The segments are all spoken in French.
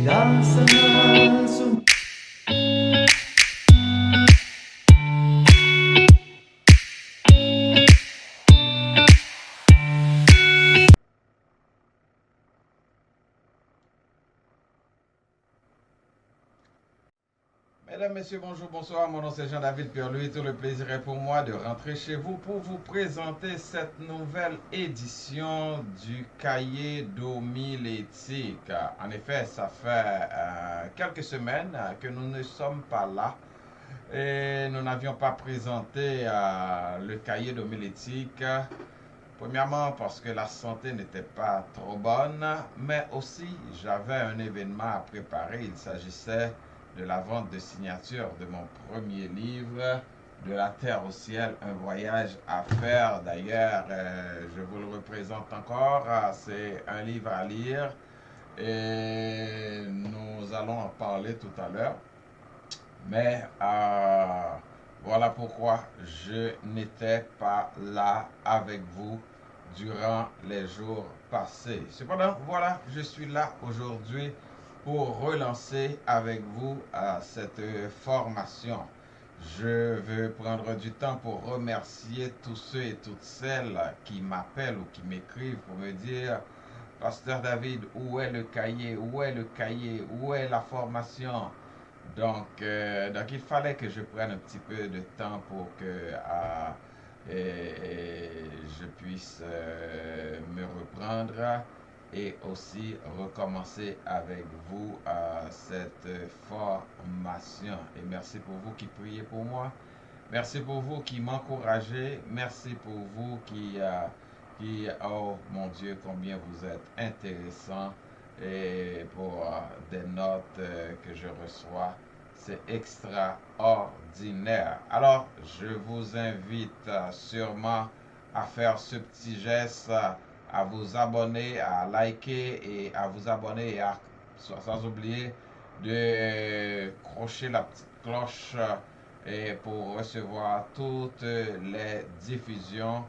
Mesdames, Messieurs, bonjour, bonsoir. Mon nom c'est Jean-David Pierre-Louis. Tout le plaisir est pour moi de rentrer chez vous pour vous présenter cette nouvelle édition du cahier d'homilétique. En effet, ça fait quelques semaines que nous ne sommes pas là et nous n'avions pas présenté le cahier d'homilétique. Premièrement parce que la santé n'était pas trop bonne, mais aussi j'avais un événement à préparer. Il s'agissait de la vente de signature de mon premier livre, De la terre au ciel, un voyage à faire. D'ailleurs, je vous le représente encore. C'est un livre à lire et nous allons en parler tout à l'heure. Mais voilà pourquoi je n'étais pas là avec vous durant les jours passés. Cependant, voilà, je suis là aujourd'hui pour relancer avec vous cette formation. Je veux prendre du temps pour remercier tous ceux et toutes celles qui m'appellent ou qui m'écrivent pour me dire, Pasteur David, où est le cahier? Où est le cahier? Où est la formation? Donc il fallait que je prenne un petit peu de temps pour que je puisse me reprendre et aussi recommencer avec vous cette formation. Et merci pour vous qui priez pour moi. Merci pour vous qui m'encouragez. Merci pour vous oh mon Dieu, combien vous êtes intéressant et pour des notes que je reçois. C'est extraordinaire. Alors, je vous invite sûrement à faire ce petit geste, à vous abonner, à liker et à vous abonner et sans oublier de crocher la petite cloche et pour recevoir toutes les diffusions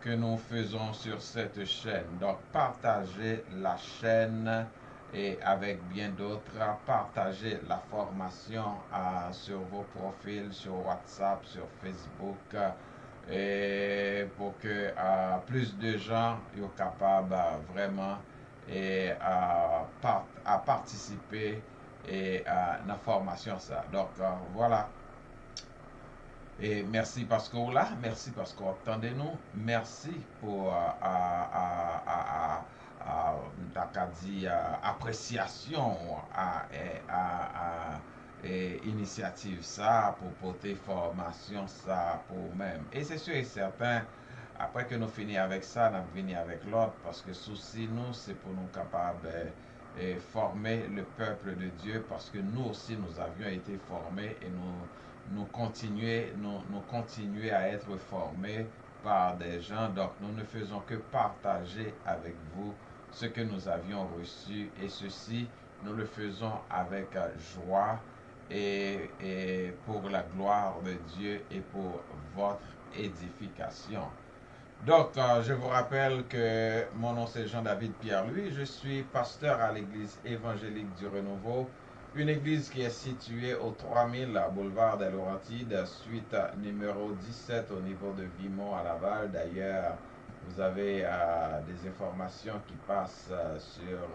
que nous faisons sur cette chaîne. Donc, partagez la chaîne et avec bien d'autres, partagez la formation sur vos profils, sur WhatsApp, sur Facebook, et pour que plus de gens soient capables vraiment et, à participer et à la formation. Ça. Donc, voilà. Et merci parce qu'on là, merci parce qu'on attendez nous, merci pour appréciation et initiative ça pour porter formation ça pour même. Et c'est sûr et certain, après que nous finissons avec ça, nous venons avec l'autre parce que souci nous, c'est pour nous capables et former le peuple de Dieu parce que nous aussi nous avions été formés et nous continuer à être formés par des gens. Donc, nous ne faisons que partager avec vous ce que nous avions reçu et ceci, nous le faisons avec joie et pour la gloire de Dieu et pour votre édification. Donc, je vous rappelle que mon nom c'est Jean-David Pierre-Louis. Je suis pasteur à l'église évangélique du Renouveau, une église qui est située au 3000 boulevard des Laurentides, suite numéro 17 au niveau de Vimont à Laval. D'ailleurs, vous avez des informations qui passent sur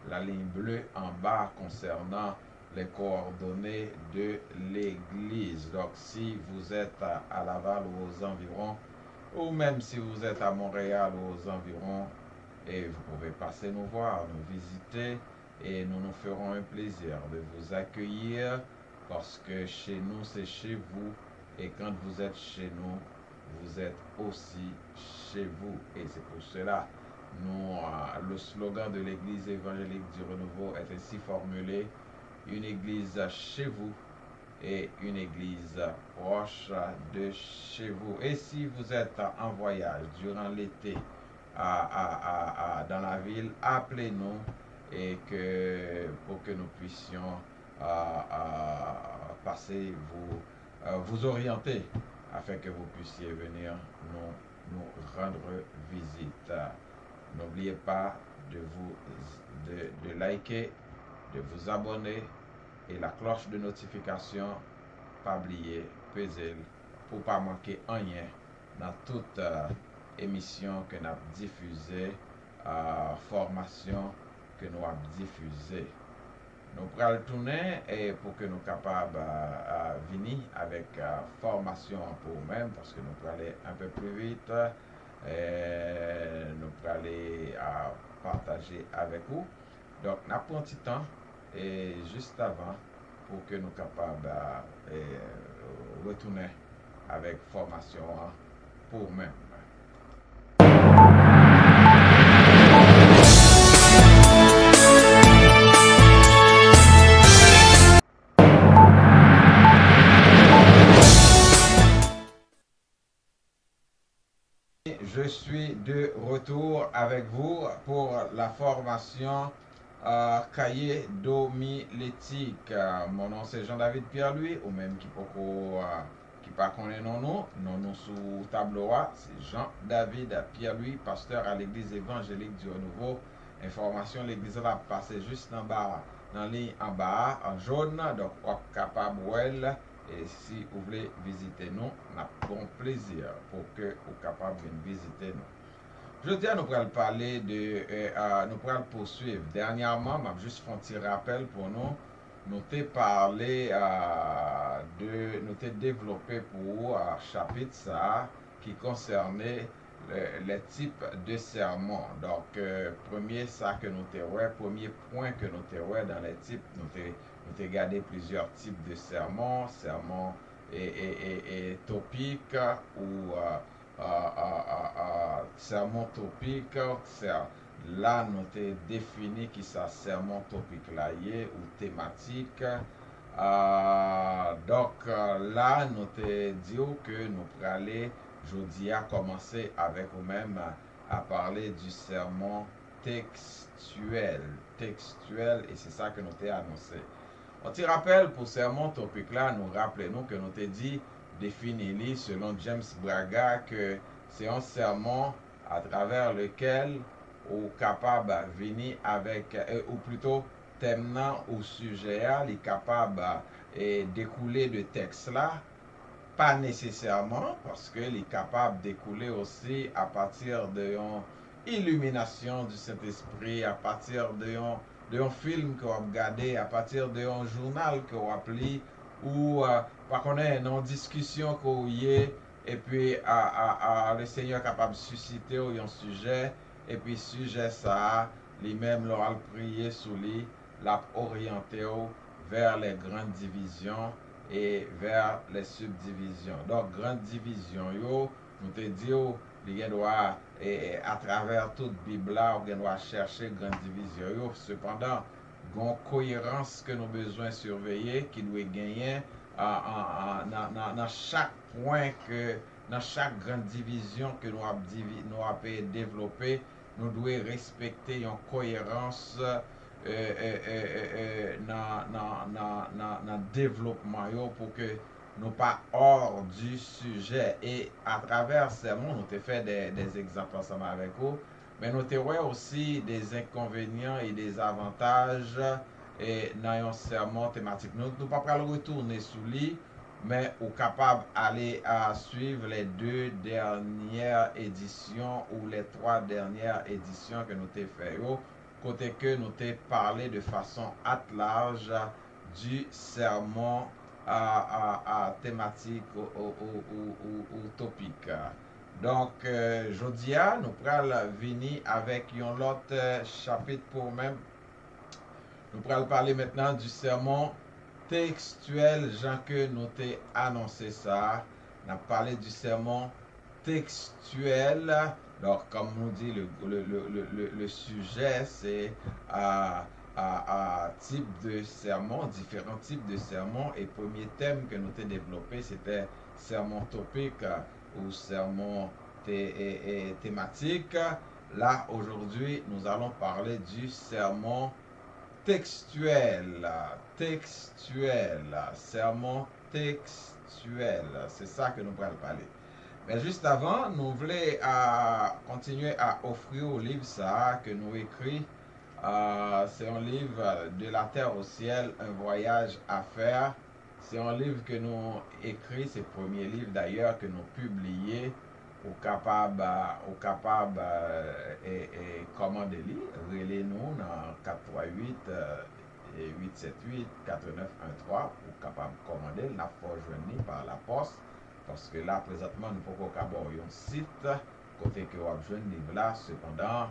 la ligne bleue en bas concernant les coordonnées de l'église. Donc, si vous êtes à Laval ou aux environs, ou même si vous êtes à Montréal ou aux environs, et vous pouvez passer nous voir, nous visiter, et nous nous ferons un plaisir de vous accueillir parce que chez nous, c'est chez vous, et quand vous êtes chez nous, vous êtes aussi chez vous. Et c'est pour cela, le slogan de l'Église évangélique du Renouveau est ainsi formulé, une église chez vous et une église proche de chez vous. Et si vous êtes en voyage durant l'été dans la ville, appelez-nous et pour que nous puissions passer vous orienter afin que vous puissiez venir nous rendre visite. N'oubliez pas de liker, de vous abonner et la cloche de notification, pas oublier, peser pour pas manquer rien dans toute émission que nous avons diffusée, formation que nous avons diffusée. Nous prenons tourner et pour que nous soyons capables de venir avec formation pour nous-mêmes, parce que nous pouvons aller un peu plus vite, et nous pouvons aller partager avec vous. Donc, nous avons un petit temps et juste avant pour que nous soyons capables de retourner avec formation pour nous-mêmes. Je suis de retour avec vous pour la formation cahier d'homilétique. Mon nom c'est Jean-David Pierre-Louis, ou même qui pas connaît non nous sous tableau, c'est Jean-David Pierre-Louis, pasteur à l'église évangélique du Renouveau. Information, l'église là passé juste en bas, dans la ligne en bas, en jaune, donc on est capable de. Et si vous voulez visiter nous, on a bon plaisir pour que vous soyez capable de visiter nous. Je dis à nous allons parler de, nous allons poursuivre. Dernièrement, je juste fait un petit rappel pour nous. Nous avons parlé nous avons développé pour un chapitre ça, qui concernait les types de sermons. Donc, premier ça que nous avons, premier point que nous avons dans les types, nous avons regardé plusieurs types de sermons, sermons et topiques ou sermon topique. Là, nous avons défini qui ça sermon topique là ou thématique. Donc là, nous avons dit que nous pourrions aller jeudi à commencer avec vous-même à parler du sermon textuel. Textuel, et c'est ça que nous avons annoncé. On te rappelle pour sermon topique là, nous rappelons que nous avons dit défini selon James Braga que c'est un sermon à travers lequel on est capable de venir avec, ou plutôt terminant au sujet, il est capable de découler de texte là, pas nécessairement, parce qu'il est capable de découler aussi à partir de une illumination du Saint-Esprit, à partir d'un film que vous regardez, à partir d'un journal que vous appelez, ou par contre, une discussion que vous avez, et puis le Seigneur est capable de susciter un sujet, et puis sujet ça, lui-même l'aura prié sous lui, l'a orienté vers les grandes divisions et vers les subdivisions. Donc, grande division, nous te dit, il doit, à travers toute Bible là, on doit chercher grande division. Cependant, il y a une cohérence que nous avons besoin de surveiller, qui doit gagner dans chaque point, dans chaque grande division que nous avons développé, nous devons respecter une cohérence dans le développement pour que nous pas hors du sujet. Et à travers ces mots, nous avons fait des exemples ensemble avec vous, mais nous avons aussi des inconvénients et des avantages dans un sermon thématique. Nous ne pouvons pas le retourner sous lui, mais nous sommes capables d'aller suivre les 2 dernières éditions ou les 3 dernières éditions que nous avons fait. Côté que nous avons parlé de façon à large du sermon thématique ou topique. Donc, jeudi, nous pourrons venir avec un autre chapitre pour même. Nous pourrons parler maintenant du sermon textuel, Jean que nous t'ai annoncé ça. On a parlé du sermon textuel. Donc, comme nous dit le sujet, c'est type de sermon, différents types de sermons. Et premier thème que nous t'ai développé, c'était sermon topique ou sermon thématique. Là, aujourd'hui, nous allons parler du sermon textuel, sermon textuel, c'est ça que nous allons parler. Mais juste avant, nous voulons continuer à offrir au livre ça que nous écrit C'est un livre de la terre au ciel, un voyage à faire. C'est un livre que nous écrit, c'est le premier livre d'ailleurs que nous publié au capable et commander lire. Relez-nous dans 438 878 4913 pour capable commander la fois journée par la poste. Parce que là, présentement, nous pouvons avoir un site côté que vous avez le livre là. Cependant,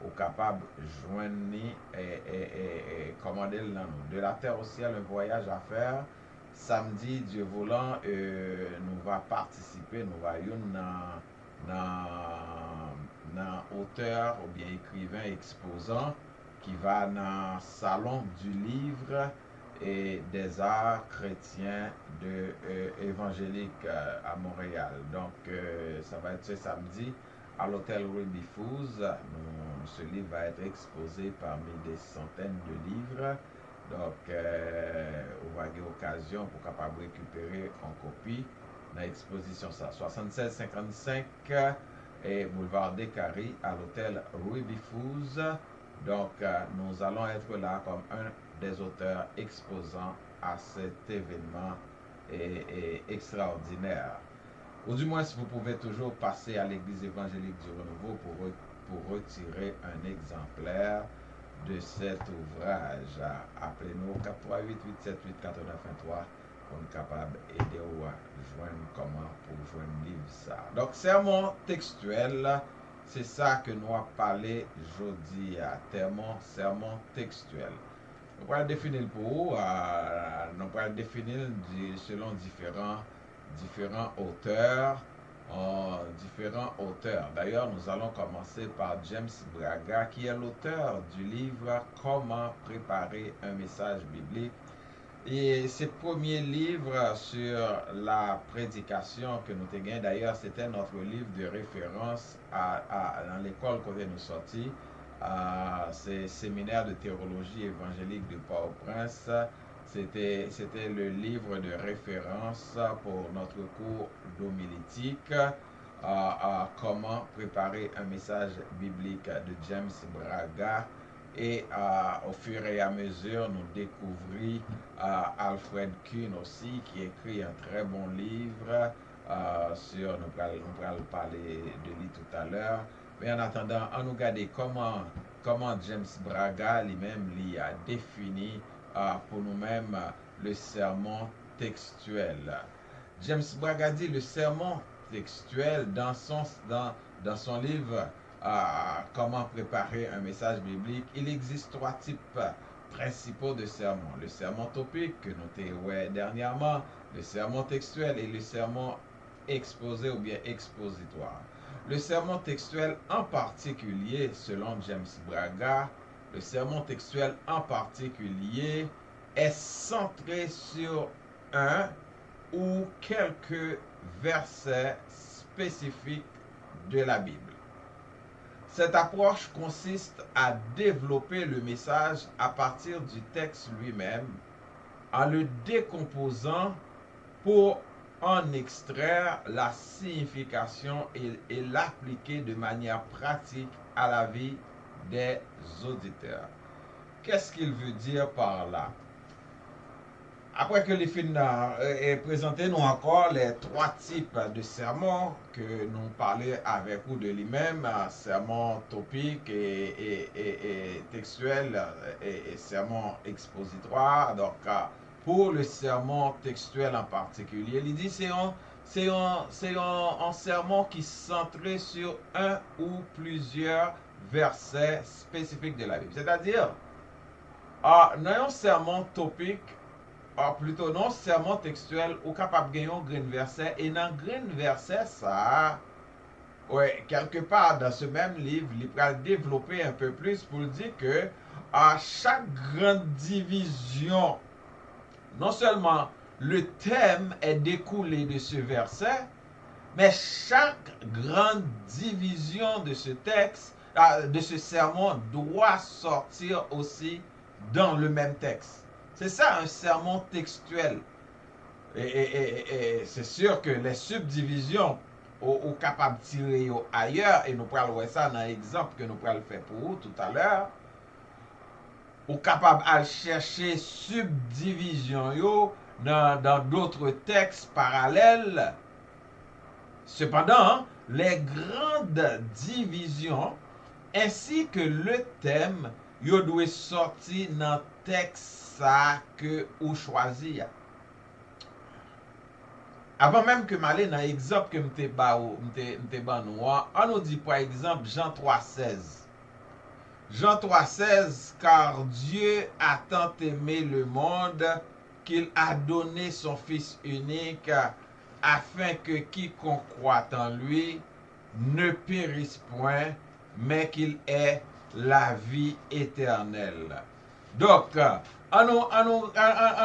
ou capable joindre et commander le nom. De la terre au ciel, un voyage à faire. Samedi, Dieu voulant, nous va participer, nous voyons dans auteur ou bien écrivain exposant qui va dans le salon du livre et des arts chrétiens de évangélique à Montréal. Donc, ça va être ce samedi à l'hôtel Ruby Foos. Ce livre va être exposé parmi des centaines de livres. Donc, on va avoir l'occasion pour capable récupérer en copie dans l'exposition ça. 7655 et boulevard des Caries à l'hôtel Ruby Foos. Donc, nous allons être là comme un des auteurs exposants à cet événement extraordinaire. Ou du moins, si vous pouvez toujours passer à l'église évangélique du Renouveau pour retirer un exemplaire de cet ouvrage. Appelez-nous au 438 878 4923 pour être capable d'aider ou à joindre comment pour joindre le livre ça. Donc, sermon textuel, c'est ça que nous avons parlé aujourd'hui. Sermon textuel. Nous allons définir pour vous, nous allons définir selon différents auteurs. D'ailleurs, nous allons commencer par James Braga, qui est l'auteur du livre Comment préparer un message biblique. Et ses premiers livres sur la prédication que nous avons, d'ailleurs, c'était notre livre de référence dans l'école qu'on nous sorti. C'est séminaire de théologie évangélique de Port-au-Prince. C'était le livre de référence pour notre cours d'homilétique. Comment préparer un message biblique de James Braga. Et au fur et à mesure, nous découvrons Alfred Kuhn aussi, qui écrit un très bon livre sur, nous allons parler de lui tout à l'heure. Mais en attendant, on nous regarde comment James Braga lui-même a défini pour nous-mêmes le sermon textuel. James Braga dit le sermon textuel dans son livre Comment préparer un message biblique. Il existe trois types principaux de sermons. Le sermon topique que nous avons dernièrement, le sermon textuel et le sermon exposé ou bien expositoire. Le sermon textuel en particulier, selon James Braga, le sermon textuel en particulier est centré sur un ou quelques versets spécifiques de la Bible. Cette approche consiste à développer le message à partir du texte lui-même, en le décomposant pour en extraire la signification et l'appliquer de manière pratique à la vie des auditeurs. Qu'est-ce qu'il veut dire par là? Après que les films aient présenté nous encore les trois types de sermons que nous parlons avec vous de lui-même, sermon topique et textuel et sermon expositoire. Donc, pour le sermon textuel en particulier, il dit c'est un sermon qui est centré sur un ou plusieurs versets spécifiques de la Bible. C'est-à-dire, dans un sermon topique, plutôt non sermon textuel ou capable de gagner un grain verset et dans grain verset ça quelque part dans ce même livre il va développer un peu plus pour dire que à chaque grande division non seulement le thème est découlé de ce verset mais chaque grande division de ce texte de ce sermon doit sortir aussi dans le même texte. C'est ça un sermon textuel. Et c'est sûr que les subdivisions sont capables de tirer ailleurs, et nous pourrons voir ça dans l'exemple que nous pourrons faire pour vous tout à l'heure. ou capable à chercher subdivision yo dans d'autres textes parallèles. Cependant, les grandes divisions ainsi que le thème yo doit sortir dans texte ça que ou choisi. Avant même que m'aller dans l'exemple que m'te ba nous, on nous dit par exemple Jean 3,16. Jean 3,16, car Dieu a tant aimé le monde qu'il a donné son Fils unique afin que quiconque croit en lui ne périsse point, mais qu'il ait la vie éternelle. Donc, on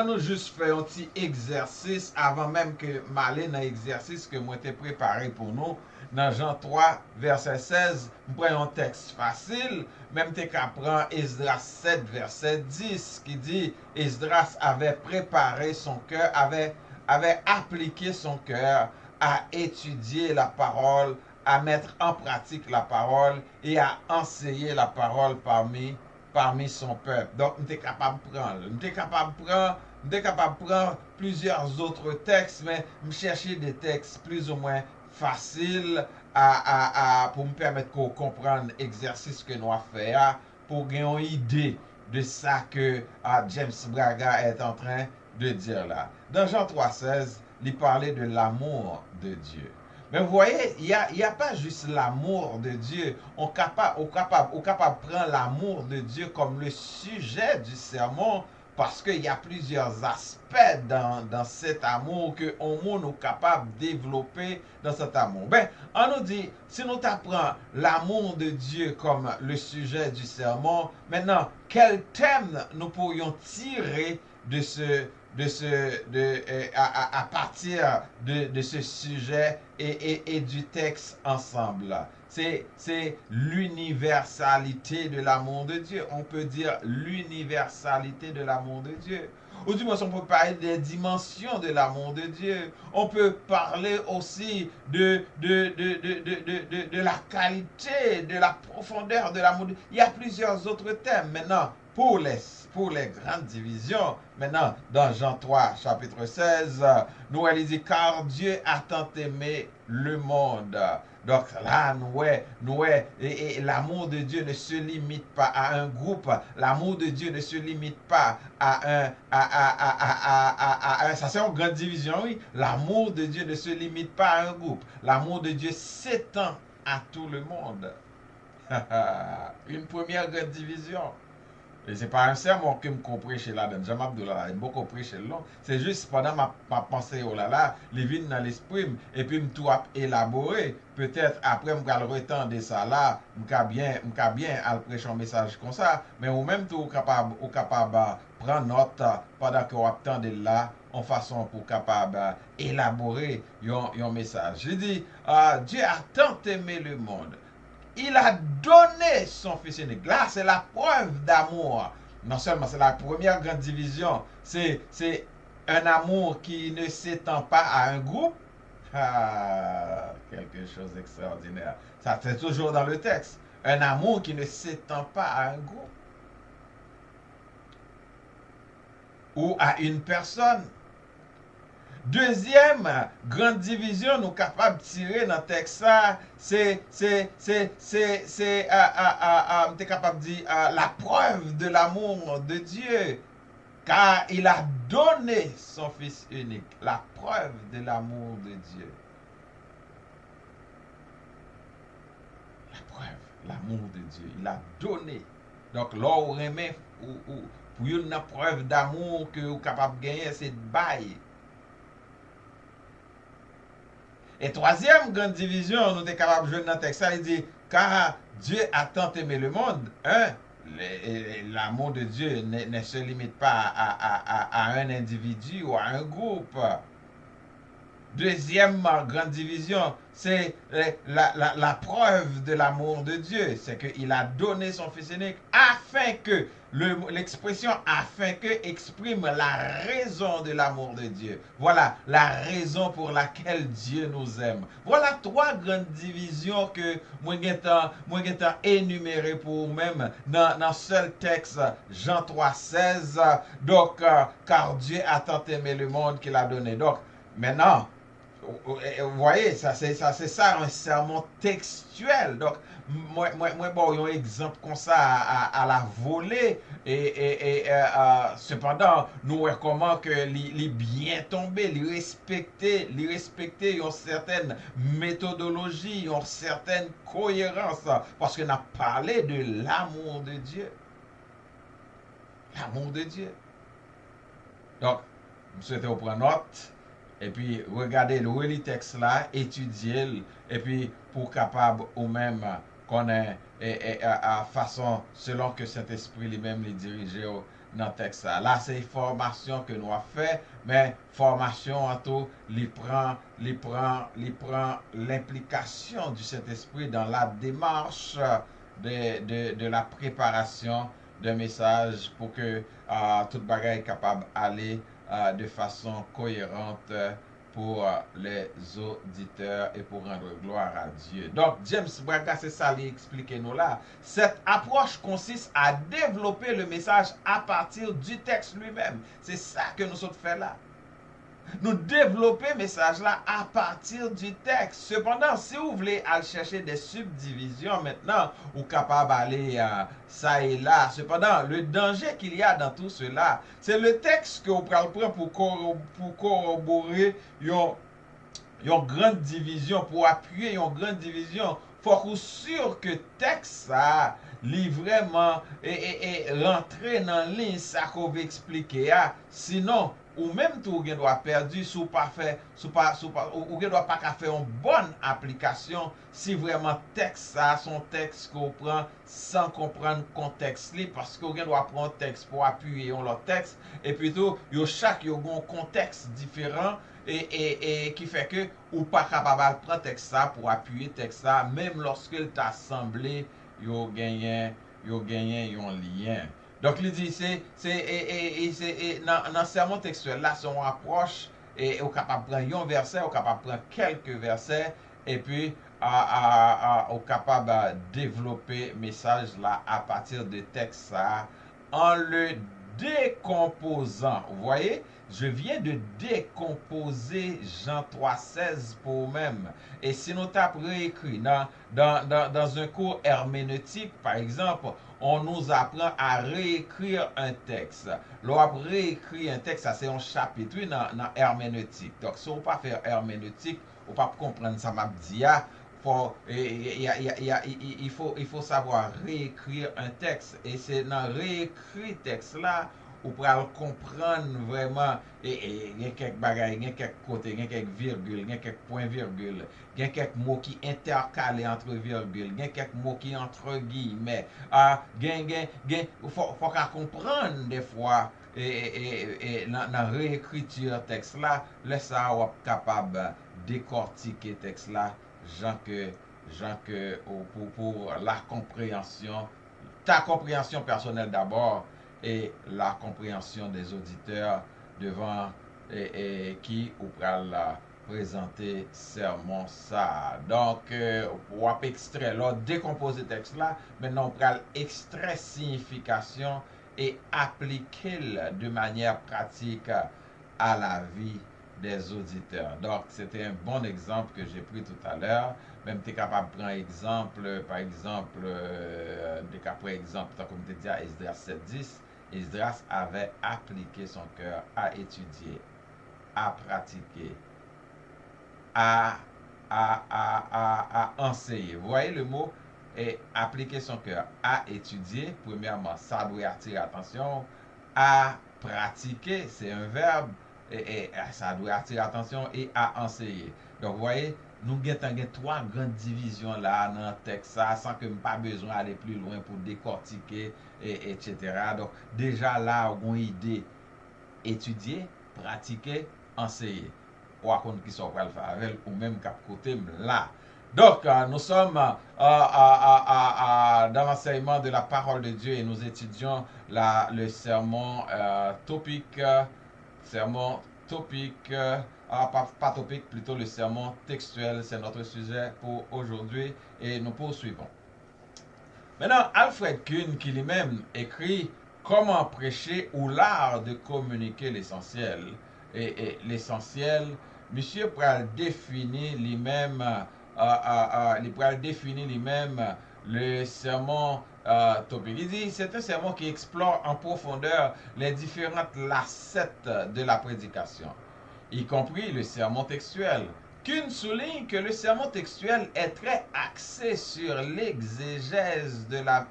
nous juste fait un petit exercice avant même que m'aller dans l'exercice que moi t'ai préparé pour nous. Dans Jean 3, verset 16, nous prenons un texte facile, même t'es qu'à prendre Esdras 7, verset 10, qui dit Esdras avait préparé son cœur, avait appliqué son cœur à étudier la parole, à mettre en pratique la parole et à enseigner la parole parmi son peuple. Donc, nous sommes capables de prendre. Nous sommes capables de prendre plusieurs autres textes, mais nous chercher des textes plus ou moins faciles pour me permettre de comprendre l'exercice que nous avons fait, pour avoir une idée de ça que James Braga est en train de dire là. Dans Jean 3,16, il parlait de l'amour de Dieu. Mais vous voyez, il y a pas juste l'amour de Dieu. On capable de prendre l'amour de Dieu comme le sujet du sermon parce qu'il y a plusieurs aspects dans cet amour que on est capable de développer dans cet amour. Ben, on nous dit, si nous apprenons l'amour de Dieu comme le sujet du sermon, maintenant, quel thème nous pourrions tirer à partir de ce sujet et du texte ensemble? C'est l'universalité de l'amour de Dieu. On peut dire l'universalité de l'amour de Dieu. Ou du moins, on peut parler des dimensions de l'amour de Dieu. On peut parler aussi de la qualité, de la profondeur de l'amour de Dieu. Il y a plusieurs autres thèmes. Maintenant, pour les grandes divisions, maintenant, dans Jean 3, chapitre 16, nous allons dire, car Dieu a tant aimé le monde. Donc là, et l'amour de Dieu ne se limite pas à un groupe. L'amour de Dieu ne se limite pas à un. Ça c'est une grande division, oui. L'amour de Dieu ne se limite pas à un groupe. L'amour de Dieu s'étend à tout le monde. Une première grande division. Et c'est pas un sermon que je comprends chez là, dans Jean-Abdullah, je beaucoup prêché le long. C'est juste pendant ma pensée, oh là là, les vignes dans l'esprit, et puis je tout élaboré. Peut-être après, je vais le retendre ça là, je vais bien prêcher un message comme ça, mais ou même tout capable de prendre note pendant que vous attendez là, en façon pour capable élaborer un message. Je dis, Dieu a tant aimé le monde. Il a donné son Fils unique. Là, c'est la preuve d'amour. Non seulement c'est la première grande division, c'est un amour qui ne s'étend pas à un groupe. Quelque chose d'extraordinaire. Ça, c'est toujours dans le texte. Un amour qui ne s'étend pas à un groupe ou à une personne. Deuxième grande division nous capables de tirer dans le texte, c'est capable de dire la preuve de l'amour de Dieu. Car il a donné son Fils unique. La preuve de l'amour de Dieu. La preuve, l'amour de Dieu. Il a donné. Donc, là, on remet pour une preuve d'amour que vous êtes capable de gagner, c'est de bail. Et troisième grande division, nous sommes capables de jouer dans le texte, il dit, car Dieu a tant aimé le monde, l'amour de Dieu ne se limite pas à un individu ou à un groupe. Deuxième grande division, c'est la preuve de l'amour de Dieu. C'est qu'il a donné son Fils unique afin que, l'expression afin que exprime la raison de l'amour de Dieu. Voilà la raison pour laquelle Dieu nous aime. Voilà trois grandes divisions que moi j'ai énumérées pour vous-même dans seul texte Jean 3,16. Donc, car Dieu a tant aimé le monde qu'il a donné. Donc, maintenant, vous voyez, c'est ça un sermon textuel. Donc, moi bon, un exemple comme ça à la volée. Cependant, nous voyons comment que les bien tombé, les respecter une certaine méthodologie, une certaine cohérence. Parce qu'on a parlé de l'amour de Dieu. L'amour de Dieu. Donc, je souhaite vous prendre note. Et puis, regardez le texte là, étudier, et puis, pour capable ou même connaître à façon selon que cet esprit lui-même les dirige dans le texte là. Là, c'est formation que nous avons fait, mais formation en tout, prend l'implication du Saint-Esprit dans la démarche de la préparation d'un message pour que tout bagage est capable d'aller de façon cohérente pour les auditeurs et pour rendre gloire à Dieu. Donc, James Braga, c'est ça, lui expliquer nous là. Cette approche consiste à développer le message à partir du texte lui-même. C'est ça que nous sommes fait là. Nous développer le message là à partir du texte. Cependant, si vous voulez aller chercher des subdivisions maintenant, ou capable d'aller ça et là. Cependant, le danger qu'il y a dans tout cela, c'est le texte que vous prenez pour corroborer une grande division, pour appuyer une grande division. Faut qu'on sûr que texte ça li vraiment et rentrer dans ligne ça qu'on veut expliquer. Sinon, ou même tout ou gen doit perdu sous pas fait ou gen doit pas faire une bonne application si vraiment texte ça son texte qu'on prend sans comprendre contexte li parce que ou gen doit prendre texte pour appuyer on l'autre texte et puis tout yo chaque yo un contexte différent et qui fait que ou pas capable de prendre texte ça pour appuyer texte ça même lorsque il t'a semblé yo gagné un lien. Donc, il dit, dans le sermon textuel, là, son approche, et on est capable de prendre un verset, on est capable de prendre quelques versets, et puis, on est capable de développer le message là à partir de texte ça, en le décomposant. Vous voyez, je viens de décomposer Jean 3,16 pour vous-même. Et si nous t'avons réécrit dans un cours herméneutique, par exemple, on nous apprend à réécrire un texte. L'on réécrit un texte, ça c'est un chapitre dans herméneutique. Donc, si on ne pas faire herméneutique, on ne pas comprendre ça m'a dit, il faut savoir réécrire un texte. Et c'est dans réécrire texte là ou pour comprendre vraiment il y a quelques bagages, il y a quelques côtés, il y a quelques virgules, il y a quelques points virgules, il y a quelques mots qui intercalés entre virgules, il y a quelques mots qui entre guillemets. Il faut comprendre des fois dans la réécriture texte là, laisse ça capable de décortiquer texte là, Jean que pour la compréhension, ta compréhension personnelle d'abord et la compréhension des auditeurs devant qui ou pral présenter sermon ça. Donc, pour extraire, là, décomposer texte là, maintenant on pral extrait signification et appliquer de manière pratique à la vie des auditeurs. Donc, c'était un bon exemple que j'ai pris tout à l'heure. Même tu es capable de prendre exemple, par exemple, des cas par exemple, comme tu dis à Esdras 7:10, Esdras avait appliqué son cœur à étudier, à pratiquer, à, à enseigner. Vous voyez le mot et appliquer son cœur à étudier, premièrement, ça doit attirer attention. À pratiquer, c'est un verbe, et ça doit attirer attention, et à enseigner. Donc, vous voyez, nous avons trois grandes divisions là dans le texte, sans que nous pas besoin d'aller plus loin pour décortiquer, etc. Donc, déjà là, on a une idée, étudier, pratiquer, enseigner. ou à qui sont pral faire avec ou même cap côté là. Donc, nous sommes dans l'enseignement de la parole de Dieu et nous étudions le sermon topique, sermon topique, pas topique, plutôt le sermon textuel, c'est notre sujet pour aujourd'hui et nous poursuivons. Maintenant, Alfred Kuhn, qui lui-même écrit Comment prêcher ou l'art de communiquer l'essentiel. Et l'essentiel, monsieur pral définir lui-même, il pral définir lui-même le sermon topique. Il dit c'est un sermon qui explore en profondeur les différentes lacettes de la prédication, y compris le sermon textuel. Kuhn souligne que le sermon textuel est très axé sur l'exégèse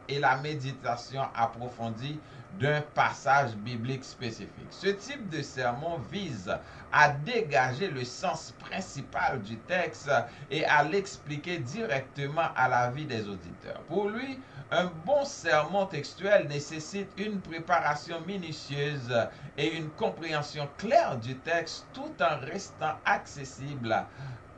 et la méditation approfondie d'un passage biblique spécifique. Ce type de sermon vise à dégager le sens principal du texte et à l'expliquer directement à la vie des auditeurs. Pour lui, un bon sermon textuel nécessite une préparation minutieuse et une compréhension claire du texte tout en restant accessible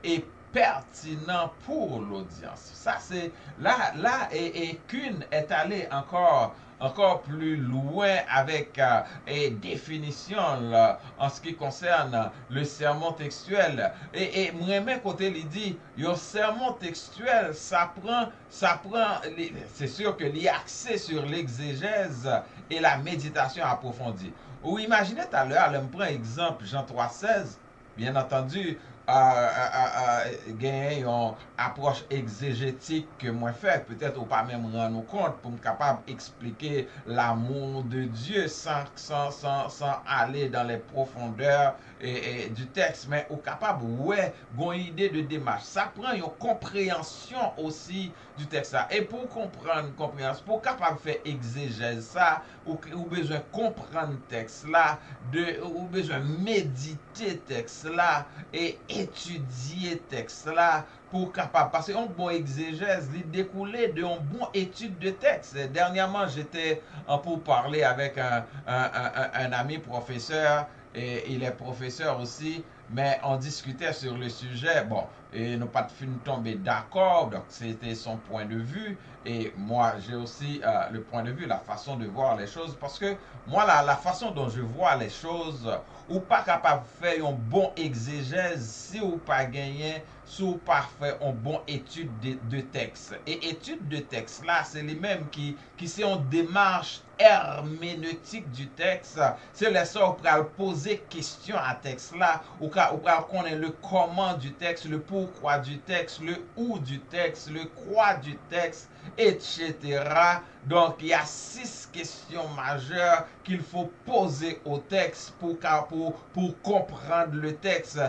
et pertinent pour l'audience. Ça, c'est là et Kuhn est allé encore plus loin avec définition là, en ce qui concerne le sermon textuel. Et moi-même, côté il dit, un sermon textuel, ça prend, c'est sûr que l'y axé sur l'exégèse et la méditation approfondie. Ou imaginez tout à l'heure, je prends exemple Jean 3,16, bien entendu, gen yon approche exégétique que moi fait, peut-être ou pas même rendre compte pour me capable expliquer l'amour de Dieu sans aller dans les profondeurs du texte, mais ou capable, ouais, gon idée de démarche. Ça prend une compréhension aussi du texte là. Et pour comprendre, compréhension, pour capable faire exégèse ça, ou besoin comprendre texte là, ou besoin méditer texte là, et étudier texte là pour capable parce qu'un bon exégèse il découlait d'un bon étude de texte. Dernièrement, j'étais pour parler avec un ami professeur et il est professeur aussi, mais on discutait sur le sujet. Bon, et nous pas fini tomber d'accord, donc c'était son point de vue et moi j'ai aussi le point de vue, la façon de voir les choses, parce que moi la façon dont je vois les choses, ou pas capable de faire un bon exégèse si ou pas gagné, si ou pas fait un bon étude de texte. Et étude de texte là, c'est les mêmes qui c'est une démarche herméneutique du texte. C'est les sortes pour poser question à texte là, ou pour connaître le comment du texte, le pourquoi du texte, le où du texte, le quoi du texte, etc. Donc, il y a 6 questions majeures qu'il faut poser au texte pour comprendre le texte.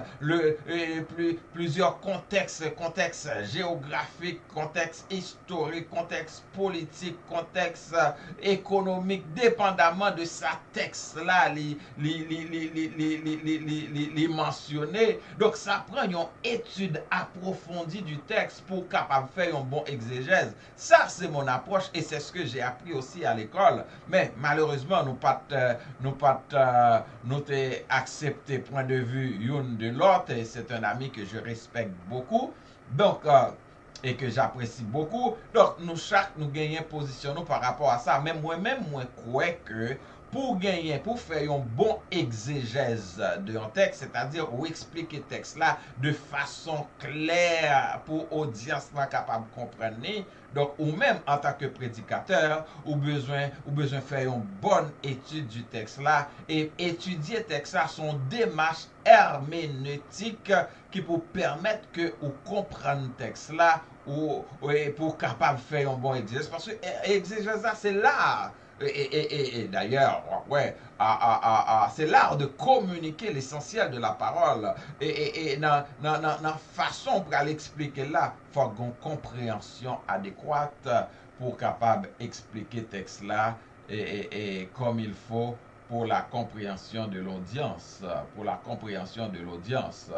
Plusieurs contextes, contexte géographique, contexte historique, contexte politique, contexte économique, dépendamment de sa texte là, les mentionner. Donc, ça prend une étude approfondie du texte pour capable faire un bon exégèse. Ça, c'est mon approche et c'est ce que j'ai appris aussi à l'école. Mais malheureusement, nous accepté point de vue l'une de l'autre. Et c'est un ami que je respecte beaucoup. Donc, et que j'apprécie beaucoup. Donc, nous gagnons position par rapport à ça. Mais moi-même, moi, crois que pour gagner, pour faire un bon exégèse d'un texte, c'est-à-dire ou expliquer texte là de façon claire pour audience capable de comprendre. Donc, ou même en tant que prédicateur, ou besoin faire une bonne étude du texte là et étudier texte là son démarche herméneutique qui peut permettre que vous compreniez texte là ou pour capable faire un bon exégèse, parce que exégèse c'est l'art. Et d'ailleurs, ouais, c'est l'art de communiquer l'essentiel de la parole. Et dans la façon pour l'expliquer là, il faut une compréhension adéquate pour capable expliquer texte là et comme il faut pour la compréhension de l'audience. Pour la compréhension de l'audience.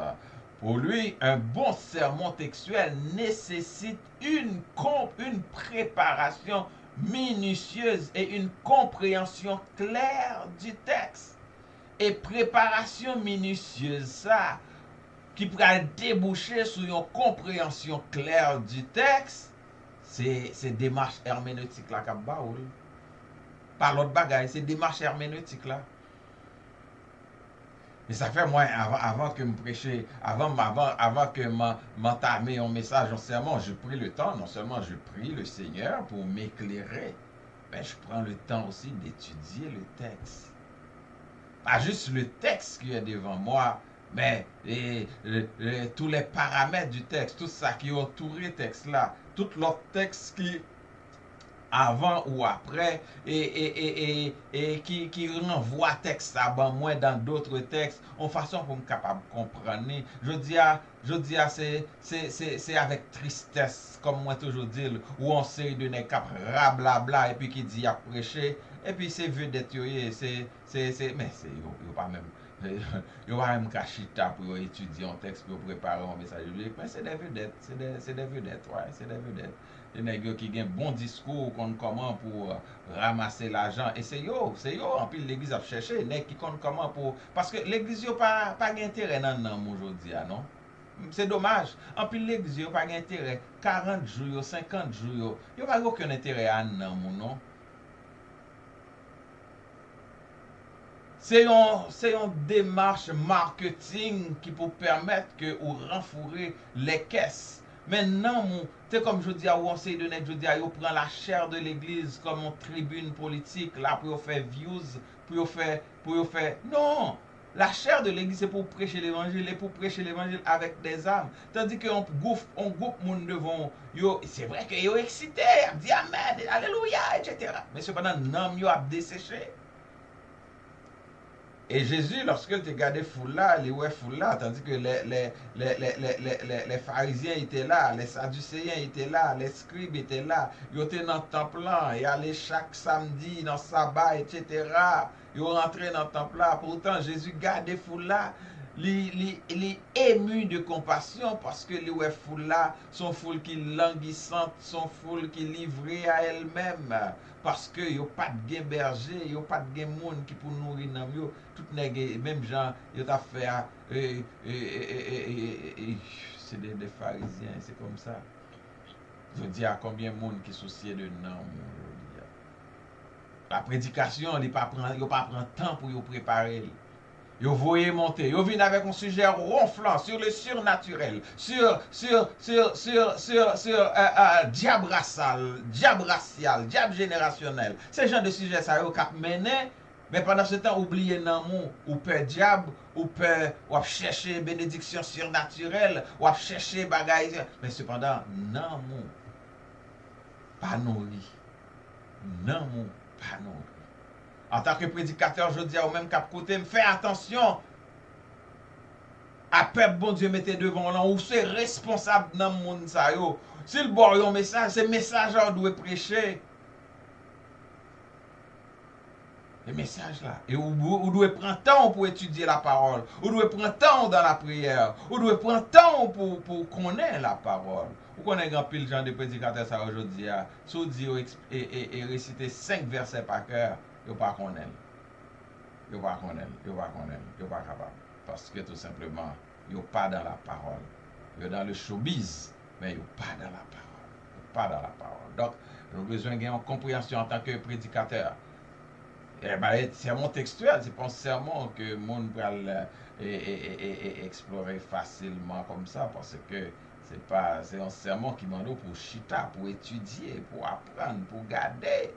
Pour lui, un bon sermon textuel nécessite une préparation minutieuse et une compréhension claire du texte. Et préparation minutieuse, ça, qui pourrait déboucher sur une compréhension claire du texte, c'est démarche herméneutique là qu'a baoul. Par l'autre bagaille, c'est démarche herméneutique là. Et ça fait moi, avant que me prêcher, avant que m'entamer un message en sermon, je prie le temps, non seulement je prie le Seigneur pour m'éclairer, mais je prends le temps aussi d'étudier le texte. Pas juste le texte qui est devant moi, mais tous les paramètres du texte, tout ça qui entoure le texte là, tout l'autre texte qui avant ou après et qui renvoie texte à ben moins dans d'autres textes en façon pour me capable de comprendre. Je dis à c'est avec tristesse comme moi toujours dire où on sait de ne cap blabla et puis qui dit à prêcher et puis c'est vedette mais c'est yo pas même yo pas même kachita pour étudier un texte pour préparer un message biblique mais c'est des vedettes c'est des vedettes ouais c'est des vedettes des nègres qui ont un bon discours comment pour ramasser l'argent et c'est yo en plus l'église a cherché nèg qui compte comment pour parce que l'église yo pas intérêt dans nom aujourd'hui non c'est dommage en plus l'église yo pas intérêt 40 jours 50 jours yo pas aucun intérêt à non c'est une démarche marketing qui peut permettre que ou renflouer les caisses. Maintenant, c'est comme je dis à ou on sait de net, je dis à vous prend la chair de l'église comme une tribune politique là pour faire views, pour faire non. La chair de l'église c'est pour prêcher l'évangile et pour prêcher l'évangile avec des âmes. Tandis qu'on groupe monde devant yo, c'est vrai que yo excité, dit amen, alléluia, etc. Mais cependant non yo a desséché. Et Jésus, lorsqu'il te gardait foule là, les ouais foule là, tandis que les pharisiens étaient là, les sadducéens étaient là, les scribes étaient là, ils étaient dans le temple là, ils allaient chaque samedi dans le sabbat, etc. Ils rentraient dans le temple là. Pourtant, Jésus gardait foule là. Il est ému de compassion parce que les ouais foule là sont foule qui languissantes, sont foule qui livrées à elles-mêmes parce que yo pas de gain berger, yo pas de gain monde qui pour nourrir nan yo, tout nèg même gens yo t'a fait c'est des pharisiens, c'est comme ça. Je dis à combien de monde qui soucie de nan aujourd'hui. La prédication, il pas prend temps pour yo préparer. Yo voyez monter, yo vient avec un sujet ronflant sur le surnaturel, sur diable racial, diable générationnel. Ces gens de sujets ça yo cap mené, mais pendant ce temps oubliez nan moun ou peur diable, ou peur ou chercher bénédiction surnaturelle, ou chercher bagaille, mais cependant nan moun pas nourri. Nan moun pas nourri. En tant que prédicateur, je dis à vous-même cap côté, fais attention à peuple bon Dieu mettez devant là ou c'est responsable dans le monde ça yo. S'il boit un message, c'est message on doit prêcher. Le message là. Et vous devez prendre temps pour étudier la parole. Vous devez prendre temps dans la prière. Vous devez prendre temps pour connaître la parole. Vous connaissez grand pile genre de prédicateur ça aujourd'hui. Si vous dites et réciter 5 versets par cœur, vous ne connaissez pas. Yo pas connaître, yo pas capable parce que tout simplement yo pas dans la parole. Yo dans le showbiz, mais yo pas dans la parole. Yo pas dans la parole. Donc, nous avons besoin d'une compréhension en tant que prédicateur. Et ben, sermon textuel, c'est pas un sermon que le monde peut explorer facilement comme ça parce que c'est un sermon qui demande pour chita, pour étudier, pour apprendre, pour garder.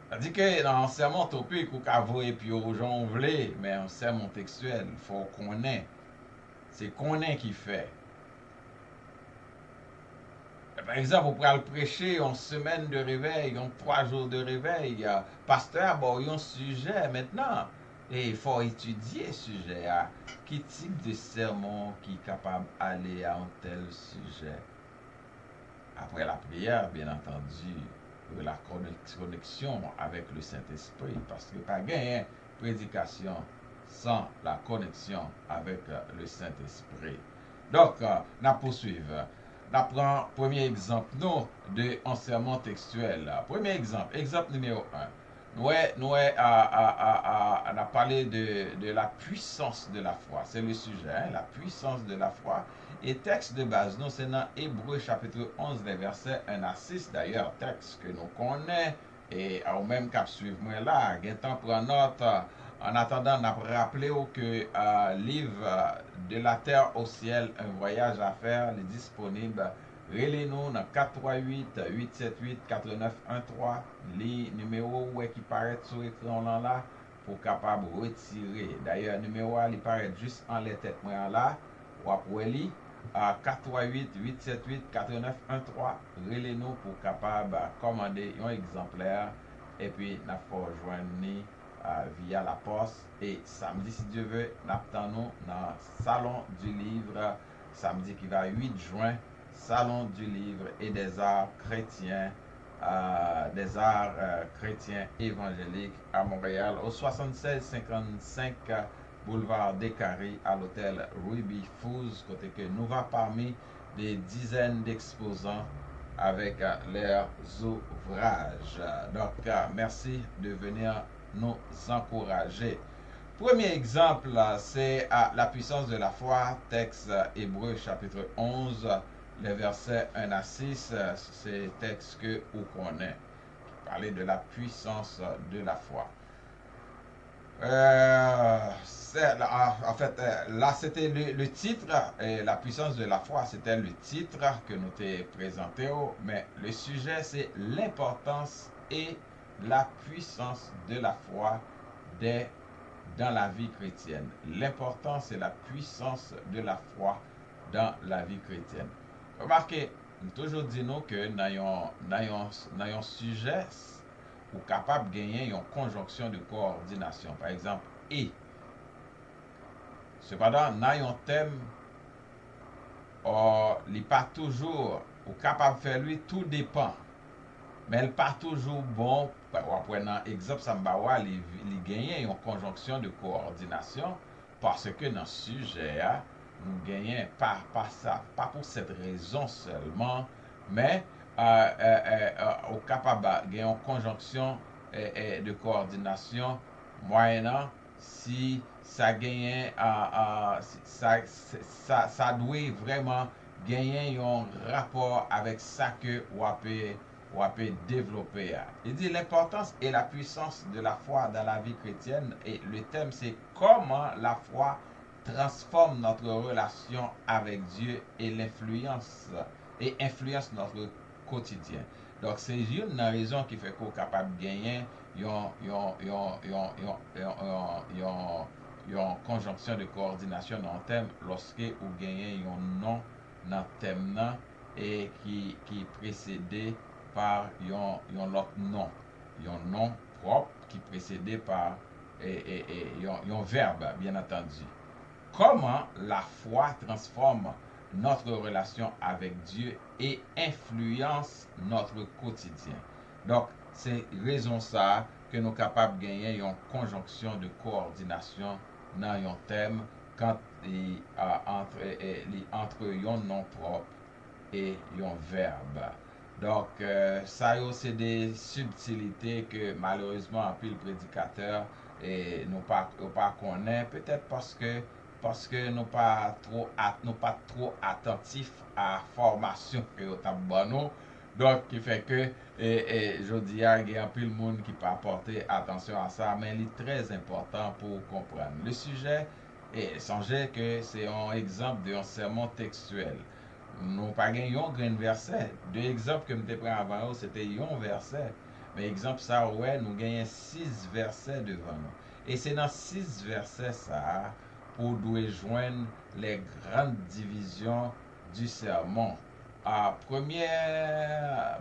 C'est-à-dire que dans un sermon topique, ou qu'à vous et puis aux gens voulaient, mais un sermon textuel, il faut qu'on ait. C'est qu'on ait qui fait. Par exemple, vous pouvez le prêcher en semaine de réveil, en 3 jours de réveil. Pasteur, bon, il y a un sujet maintenant. Et il faut étudier ce sujet. Quel type de sermon qui est capable d'aller à un tel sujet? Après la prière, bien entendu, la connexion avec le Saint-Esprit. Parce que pas gain prédication sans la connexion avec le Saint-Esprit. Donc, nous poursuivons. Nous prenons premier exemple nous, de enseignement textuel. Premier exemple numéro 1. on a parlé de la puissance de la foi. C'est le sujet, hein, la puissance de la foi. Et texte de base, nous, c'est dans Hébreu chapitre 11, les versets 1 à 6. D'ailleurs, texte que nous connaissons. Et au même cap suivre moi là, temps pour note. En attendant, on a rappelé que livre de la terre au ciel, un voyage à faire, est disponible. Relez-nous dans 438-878-4913, les numéros qui paraissent sur l'écran là pour capable retirer. D'ailleurs, numéro il paraît juste en les têtes là. Ou après lui, à 438-878-4913, relez-nous pour capable commander un exemplaire et puis nous faut rejoindre via la poste. Et samedi, si Dieu veut, nous attendons dans le salon du livre, samedi qui va 8 juin. Salon du livre et des arts chrétiens, chrétiens évangéliques à Montréal, au 7655 boulevard des Carrés, à l'hôtel Ruby Fouz, côté que nous va parmi des dizaines d'exposants avec leurs ouvrages. Donc, merci de venir nous encourager. Premier exemple, c'est la puissance de la foi, texte Hébreu chapitre 11, les versets 1 à 6, c'est texte que vous connaissez, qui parlait de la puissance de la foi. En fait, là, c'était le titre, et la puissance de la foi, c'était le titre que nous t'ai présenté, mais le sujet, c'est l'importance et la puissance de la foi dans la vie chrétienne. L'importance et la puissance de la foi dans la vie chrétienne. Remarquez, nous toujours dit nous que dans un sujet ou capable de gagner une conjonction de coordination. Par exemple, et. Cependant, dans un thème, il n'est pas toujours ou capable de faire lui, tout dépend. Mais il n'est pas toujours bon. Après, dans l'exemple, il gagne une conjonction de coordination parce que dans ce sujet, nous gagnons pas pas pour cette raison seulement, mais au capable de gagner une conjonction de coordination moyennant si ça gagne, ça doit vraiment gagner un rapport avec ça que on peut développer. Il dit l'importance et la puissance de la foi dans la vie chrétienne. Et le thème, c'est comment la foi transforme notre relation avec Dieu et influence notre quotidien. Donc, c'est une raison qui fait qu'on est capable de gagner une conjonction de coordination dans le thème lorsque vous gagnez un nom dans le thème et qui est précédé par un autre nom. Un nom propre qui est précédé par un verbe, bien entendu. Comment la foi transforme notre relation avec Dieu et influence notre quotidien. Donc, c'est raison ça que nous sommes capables de gagner une conjonction de coordination dans un thème quand entre un nom propre et un verbe. Donc, ça c'est des subtilités que malheureusement un peu le prédicateur et nous pas connaît, peut-être parce que nous pas trop attentifs à la formation que nous avons. Donc, qui fait que, je dis, il y a un peu de monde qui peut apporter attention à ça, mais il est très important pour comprendre. Le sujet, et songez que c'est un exemple d'un sermon textuel. Nous pas gagné un grand verset. Deux exemples que nous avons pris avant, c'était un verset. Mais exemple ça, ouais, nous gagnons 6 versets devant nous. Et c'est dans 6 versets ça, pour nous joindre les grandes divisions du sermon. Première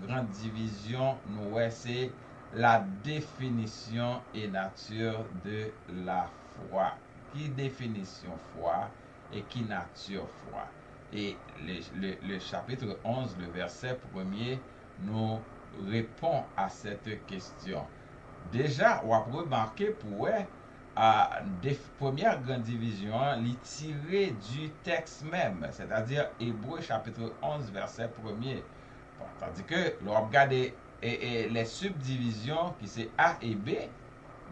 grande division, nous c'est la définition et nature de la foi. Qui définition foi et qui nature foi? Et le chapitre 11, le verset 1er, nous répond à cette question. Déjà, on a remarqué pour première grande division, il tiré du texte même, c'est-à-dire Hébreu chapitre 11, verset 1er. Bon, tandis que, l'on regarde et les subdivisions qui c'est A et B,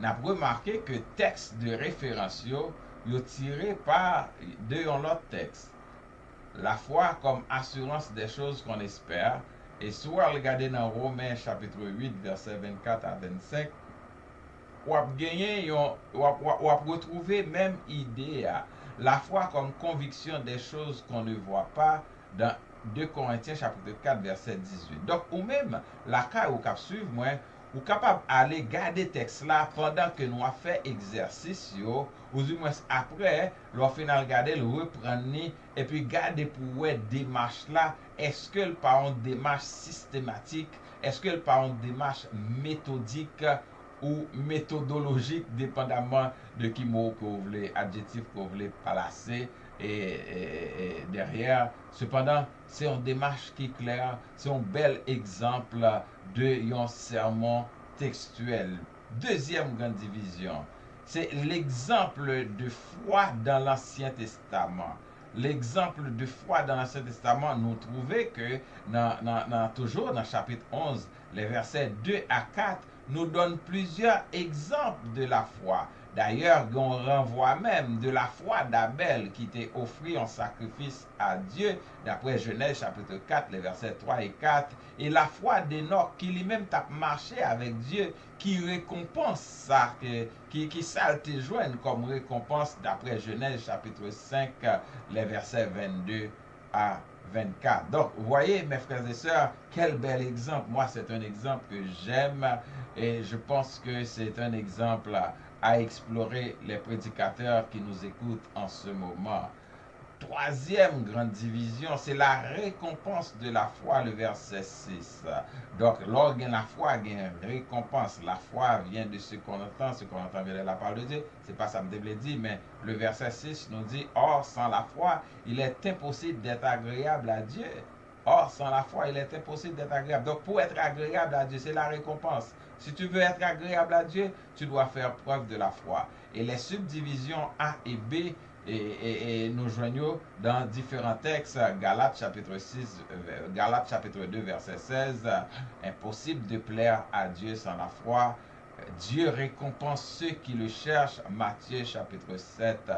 n'a remarqué que texte de référence yo tiré par de l'autre texte. La foi comme assurance des choses qu'on espère. Et si vous regardez dans Romains chapitre 8, verset 24 à 25, ou retrouver même idée à la foi comme conviction des choses qu'on ne voit pas dans 2 Corinthiens chapitre 4 verset 18. Donc ou même la cas ou cap suivre moi ou capable aller garder texte là pendant que nous a fait exercice yo ou du moins après l'on final regarder le reprendre et puis garder pour ouais démarche là est-ce que le par une démarche systématique, est-ce que le par une démarche méthodique ou méthodologique, dépendamment de qui mot que vous voulez, adjectif que vous voulez placer et derrière. Cependant, c'est une démarche qui est claire, c'est un bel exemple de un sermon textuel. Deuxième grande division, c'est l'exemple de foi dans l'Ancien Testament. L'exemple de foi dans l'Ancien Testament, nous trouvons que toujours dans chapitre 11, les versets 2 à 4, nous donne plusieurs exemples de la foi. D'ailleurs, on renvoie même de la foi d'Abel qui était offert en sacrifice à Dieu, d'après Genèse chapitre 4, les versets 3 et 4, et la foi d'Enoch qui lui-même a marché avec Dieu, qui récompense ça, qui ça te joigne comme récompense d'après Genèse chapitre 5, les versets 22 à 24. Donc, vous voyez, mes frères et sœurs, quel bel exemple. Moi, c'est un exemple que j'aime et je pense que c'est un exemple à explorer les prédicateurs qui nous écoutent en ce moment. Troisième grande division, c'est la récompense de la foi, le verset 6. Donc, lorsqu'il y a la foi, il y a une récompense. La foi vient de ce qu'on entend vient de la parole de Dieu. C'est pas ça que je dit, mais le verset 6 nous dit, or, sans la foi, il est impossible d'être agréable à Dieu. Or, sans la foi, il est impossible d'être agréable. Donc, pour être agréable à Dieu, c'est la récompense. Si tu veux être agréable à Dieu, tu dois faire preuve de la foi. Et les subdivisions A et B, et nous joignons dans différents textes, Galates chapitre 6, Galates chapitre 2, verset 16, impossible de plaire à Dieu sans la foi. Dieu récompense ceux qui le cherchent, Matthieu chapitre 7,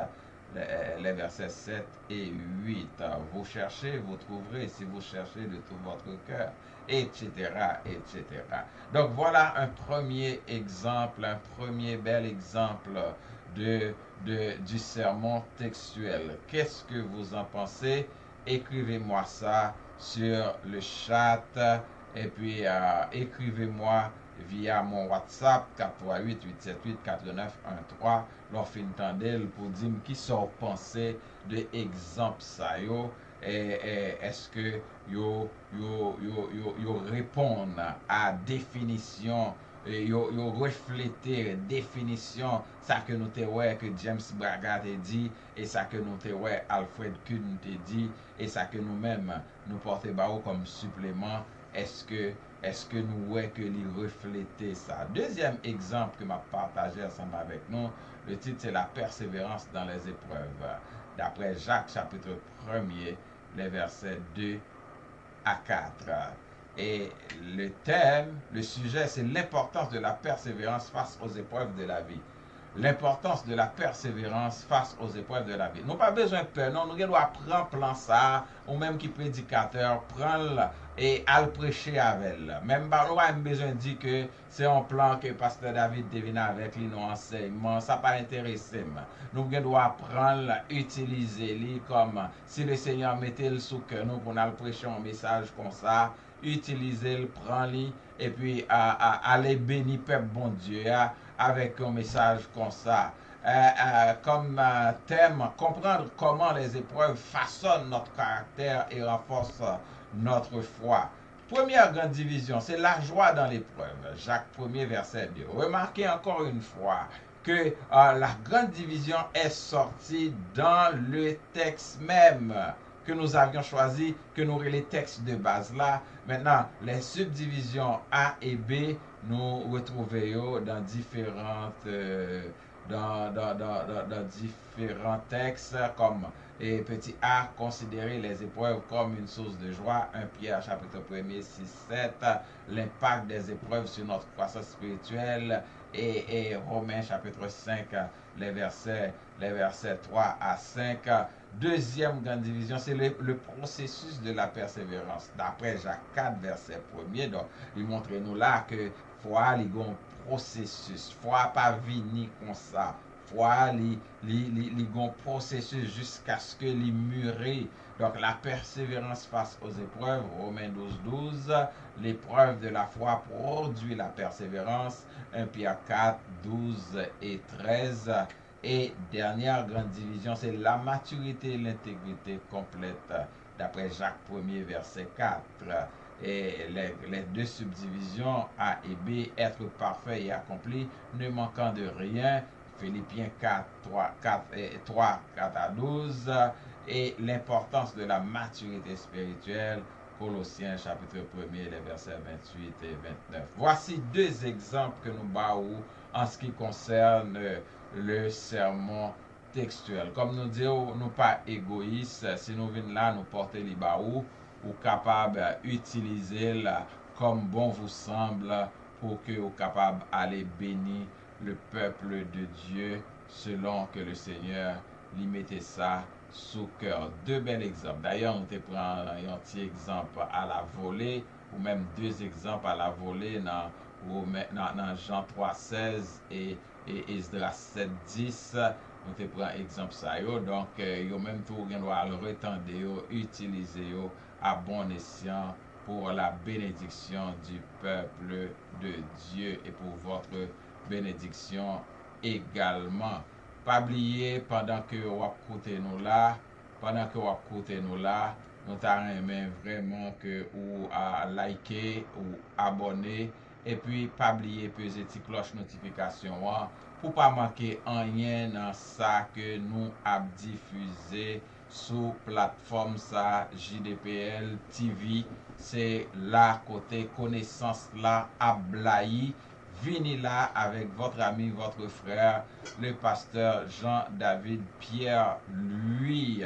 les versets 7 et 8. Vous cherchez, vous trouverez si vous cherchez de tout votre cœur, etc., etc. Donc voilà un premier exemple, un premier bel exemple du sermon textuel. Qu'est-ce que vous en pensez? Écrivez-moi ça sur le chat et puis écrivez-moi via mon WhatsApp 438-878-4913 lor fin tendel pour dire qui sont pensés de exemple ça yo et est-ce que yo répondent à définition yo refléter définition ça que nous te ouais que James Braga te dit et ça que nous te ouais Alfred Kuhn te dit et ça que nous-mêmes nous portons comme supplément est-ce que nous voyons que lui refléter ça? Deuxième exemple que m'a partagé ensemble avec nous, le titre c'est la persévérance dans les épreuves. D'après Jacques chapitre 1er, les versets 2 à 4. Et le thème, le sujet, c'est l'importance de la persévérance face aux épreuves de la vie. L'importance de la persévérance face aux épreuves de la vie. Nous pas besoin de peur, non, nous devons prendre plan ça, ou même qui prédicateur, prendre et à le prêcher avec elle. Même pas, nous pas besoin de dire que c'est un plan que pasteur David devine avec lui, nos enseignements, ça pas intéressé. Nous devons apprendre, utiliser lui comme si le Seigneur mettait le sous cœur nous pour nous prêcher un message comme ça, utiliser le, prendre lui, et puis aller bénir peuple bon Dieu avec un message comme ça. Comme thème, comprendre comment les épreuves façonnent notre caractère et renforcent notre foi. Première grande division, c'est la joie dans l'épreuve. Jacques 1er, verset 2. Remarquez encore une fois que la grande division est sortie dans le texte même que nous avions choisi, que nous les textes de base là. Maintenant, les subdivisions A et B, nous retrouvons dans dans différents textes, comme et petit a, considérer les épreuves comme une source de joie. 1 Pierre chapitre 1er 6-7, l'impact des épreuves sur notre croissance spirituelle. Et Romains chapitre 5, les versets 3 à 5. Deuxième grande division, c'est le processus de la persévérance. D'après Jacques 4, verset 1er, donc il montre nous là que foi, il y a un processus. Foi pas vini comme ça. Foi, il y a un processus jusqu'à ce que les mûrit. Donc la persévérance face aux épreuves, Romains 12, l'épreuve de la foi produit la persévérance, 1 Pierre 4, 12 et 13. Et dernière grande division, c'est la maturité et l'intégrité complète, d'après Jacques 1er, verset 4. Et les deux subdivisions, A et B, être parfait et accompli, ne manquant de rien, Philippiens 4, 3 4 à 12, et l'importance de la maturité spirituelle, Colossiens chapitre 1er, les versets 28 et 29. Voici deux exemples que nous baou en ce qui concerne le sermon textuel. Comme nous disons, nous pas égoïstes, si nous venons là, nous porter les baou, ou capable d'utiliser comme bon vous semble pour que vous capable d'aller bénir le peuple de Dieu selon que le Seigneur lui mettait ça sous cœur. Deux bels exemples. D'ailleurs, nous te prenons un petit exemple à la volée, ou même deux exemples à la volée dans Jean 3,16 et Esdras 7,10. Nous te prenons exemple ça. Donc, yo même tout doit le retendre, utiliser à bon escient pour la bénédiction du peuple de Dieu et pour votre bénédiction également. Pas oublier pendant que vous écoutez nous là, nous t'aimerais vraiment que vous liker ou abonner et puis pas oublier peser petite cloche notification pour pas manquer rien dans ça que nous a diffusé sur plateforme ça JDPL TV. C'est là côté connaissance là à Blayi. Venez là avec votre ami, votre frère, le pasteur Jean-David Pierre, lui.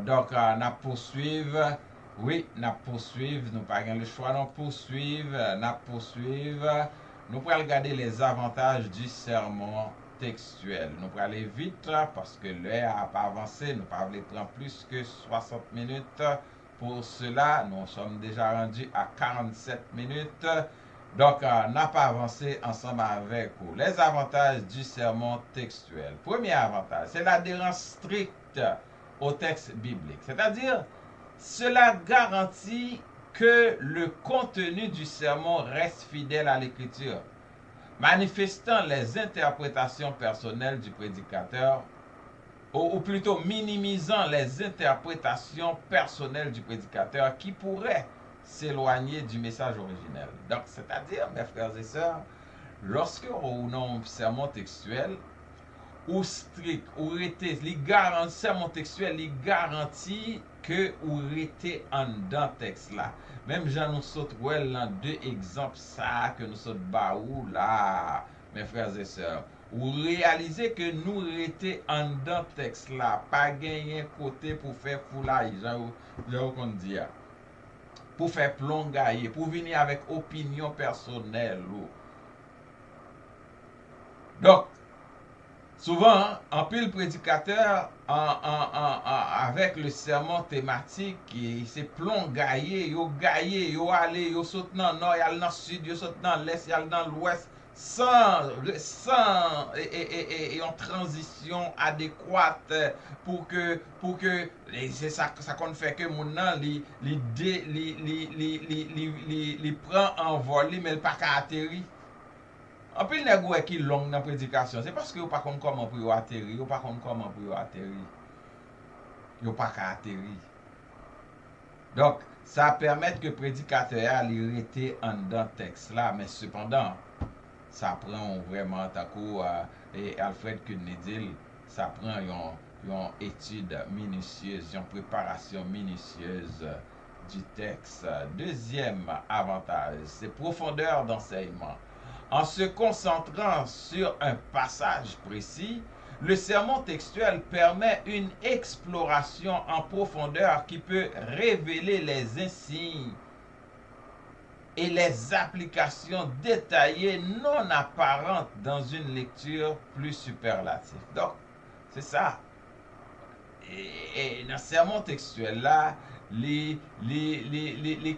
Donc, nous poursuivre. Oui, nous poursuivre. Nous pas le choix, nous poursuivre. Nous pourrons regarder les avantages du sermon textuel. Nous pourrons aller vite parce que l'heure n'a pas avancé. Nous ne pouvons pas prendre plus que 60 minutes. Pour cela, nous sommes déjà rendus à 47 minutes. Donc, on n'a pas avancé ensemble avec vous. Les avantages du sermon textuel. Premier avantage, c'est l'adhérence stricte au texte biblique. C'est-à-dire, cela garantit que le contenu du sermon reste fidèle à l'écriture, manifestant les interprétations personnelles du prédicateur, ou plutôt minimisant les interprétations personnelles du prédicateur qui pourraient s'éloigner du message originel. Donc, c'est-à-dire, mes frères et sœurs, lorsque on a un sermon textuel, ou strict, ou rete, sermon textuel, il garantit que ou rete en dans texte là. Même j'en nous saute dans deux exemples ça que nous saute baou là, mes frères et sœurs. Ou réaliser que nous rete en dans texte là, pas gagner côté pour faire foulage, genre qu'on dit, pour faire plongailler, pour venir avec opinion personnelle. Donc, souvent, en pile prédicateur, avec le sermon thématique, c'est plongailler, yo gailler, yo aller, yo saute dans le nord, yal dans le sud, yo saute dans l'est, yal dans l'ouest, sans une transition adéquate pour que c'est ça qu'on fait que mon nan li prend en vol mais il pas qu'à atterrir. En pile nèg qui long dans prédication, c'est parce que yo pas connait comment pour yo atterrir, yo pas connait comment pour yo atterrir. Yo pas qu'à atterrir. Donc, ça permet que prédicateur li rete en dans texte là, mais cependant, ça prend vraiment takou et Alfred Kudnedil, ça prend une étude minutieuse, une préparation minutieuse du texte. Deuxième avantage, c'est profondeur d'enseignement. En se concentrant sur un passage précis, le sermon textuel permet une exploration en profondeur qui peut révéler les insignes et les applications détaillées non apparentes dans une lecture plus superlative. Donc, c'est ça. Et dans ce sermon textuel là, les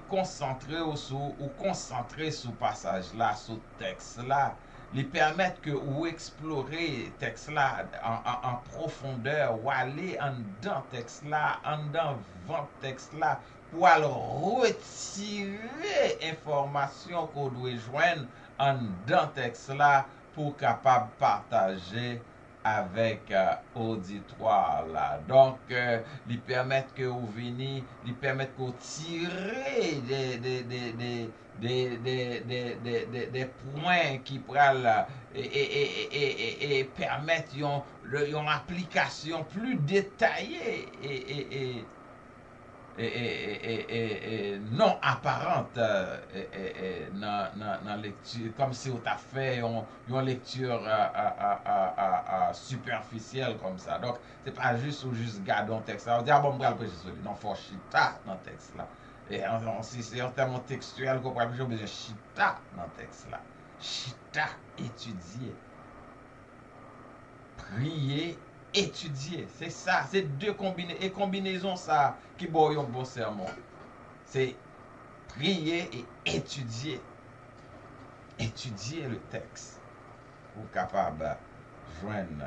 concentrer ou concentrer sur passage là, sur texte là, les permettre que ou explorer texte là en profondeur ou aller en dans texte là, en dans vent texte là, pour aller retirer information qu'on doit joindre en dans texte là pour capable partager avec auditoire là. Donc, ils permettent que vous venez, ils permettent que vous tirez des points qui prennent et permettent une application plus détaillée et non apparente dans lecture, comme si on t'a fait une lecture superficielle comme ça. Donc, c'est pas juste ou juste garder un texte là. On dit, ah bon, on va le prêcher sur lui. Non, il faut chita dans le texte là. Et si c'est un terme textuel qu'on pourrait prêcher, on besoin chita dans le texte là. Chita, étudier. Prier, étudier. C'est ça, c'est deux combinaisons ça qui boit un bon sermon. C'est prier et étudier. Étudier le texte pour capable joindre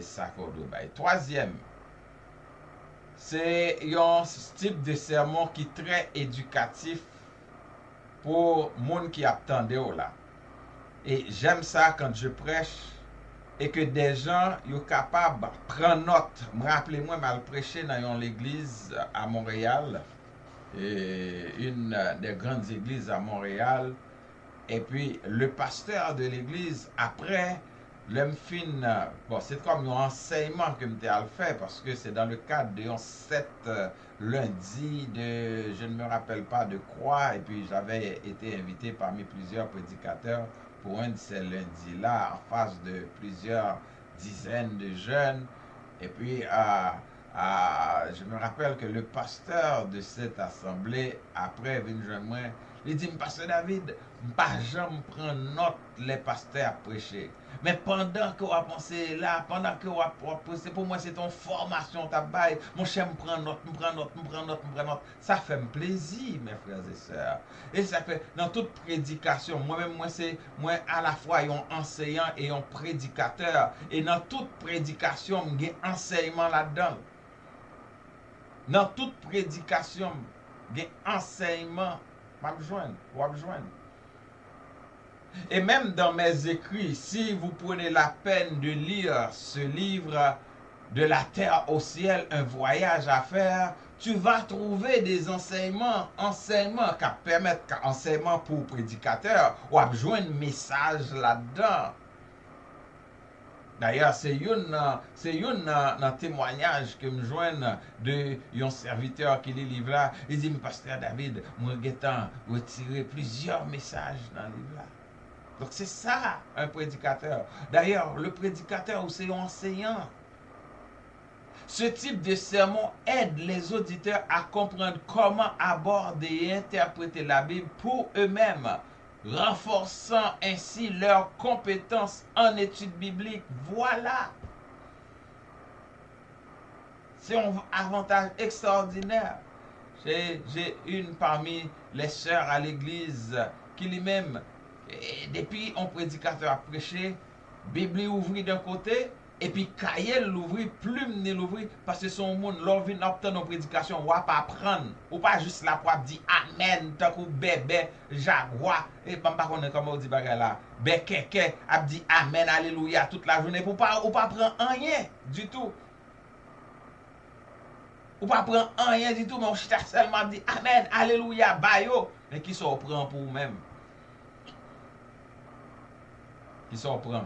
ça qu'on doit. Troisième, c'est un type de sermon qui est très éducatif pour monde qui attendait là. Et j'aime ça quand je prêche et que des gens sont capables de prendre note. Je me rappelle, moi, je prêché dans l'église à Montréal, et une des grandes églises à Montréal. Et puis, le pasteur de l'église, après, l'homme fin, bon, c'est comme un enseignement que je fait parce que c'est dans le cadre de 7 lundi de, je ne me rappelle pas de quoi, et puis j'avais été invité parmi plusieurs prédicateurs pour un de ces lundis-là, en face de plusieurs dizaines de jeunes. Et puis, je me rappelle que le pasteur de cette assemblée, après, vient joindre moi, il dit, Pasteur David, pas jamais prendre note les pasteurs prêcher. Mais pendant que vous pensez là, pendant que vous pensez, pour moi, c'est une formation, tabac. Mon cher me prend note, me prend note, me prend note, me prend note. Ça fait plaisir, mes frères et sœurs. Et ça fait, dans toute prédication, moi-même, moi, à la fois, un enseignant et un prédicateur. Et dans toute prédication, il y a un enseignement là-dedans. Dans toute prédication, il y a un enseignement. Ou joindre. Et même dans mes écrits, si vous prenez la peine de lire ce livre, De la terre au ciel, un voyage à faire, tu vas trouver des enseignements qui permettent, enseignements pour prédicateurs, ou à joindre un message là-dedans. D'ailleurs, c'est un témoignage que me joigne de un serviteur qui lit le livre là. Il dit, Pasteur David, moi j'ai retiré plusieurs messages dans le livre là. Donc c'est ça, un prédicateur. D'ailleurs, le prédicateur, c'est un enseignant. Ce type de sermon aide les auditeurs à comprendre comment aborder et interpréter la Bible pour eux-mêmes, renforçant ainsi leurs compétences en études bibliques. Voilà. C'est un avantage extraordinaire. J'ai une parmi les sœurs à l'église qui lui-même, depuis un prédicateur a prêché, Bible ouvrit d'un côté, et puis cahier l'ouvrit, plume l'ouvrit, parce que son monde, l'on vient obtenir une prédication, ou pas apprendre, ou pas juste la pour dire Amen, tant que bébé, jaguar, et pas connaître comment on dit bagay là, bekeke, a dit Amen, Alléluia, toute la journée, ou pas prendre rien du tout. Ou pas prendre rien du tout, mais on chita seulement dit Amen, Alléluia, bayo, mais qui s'en prend pour vous-même? Qui s'en prend?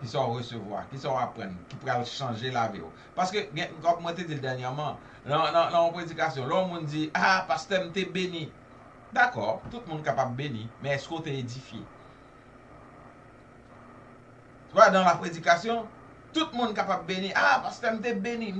Qui sont recevoir, qui sont apprendre, qui pourraient changer la vie. Parce que, comme moi t'ai dit dernièrement, dans une prédication, l'homme dit, ah, pasteur, t'es béni. D'accord, tout le monde est capable de bénir, mais est-ce qu'on t'est édifié? vois, dans la prédication, tout le monde est capable de bénir. Ah, pasteur, m'te béni,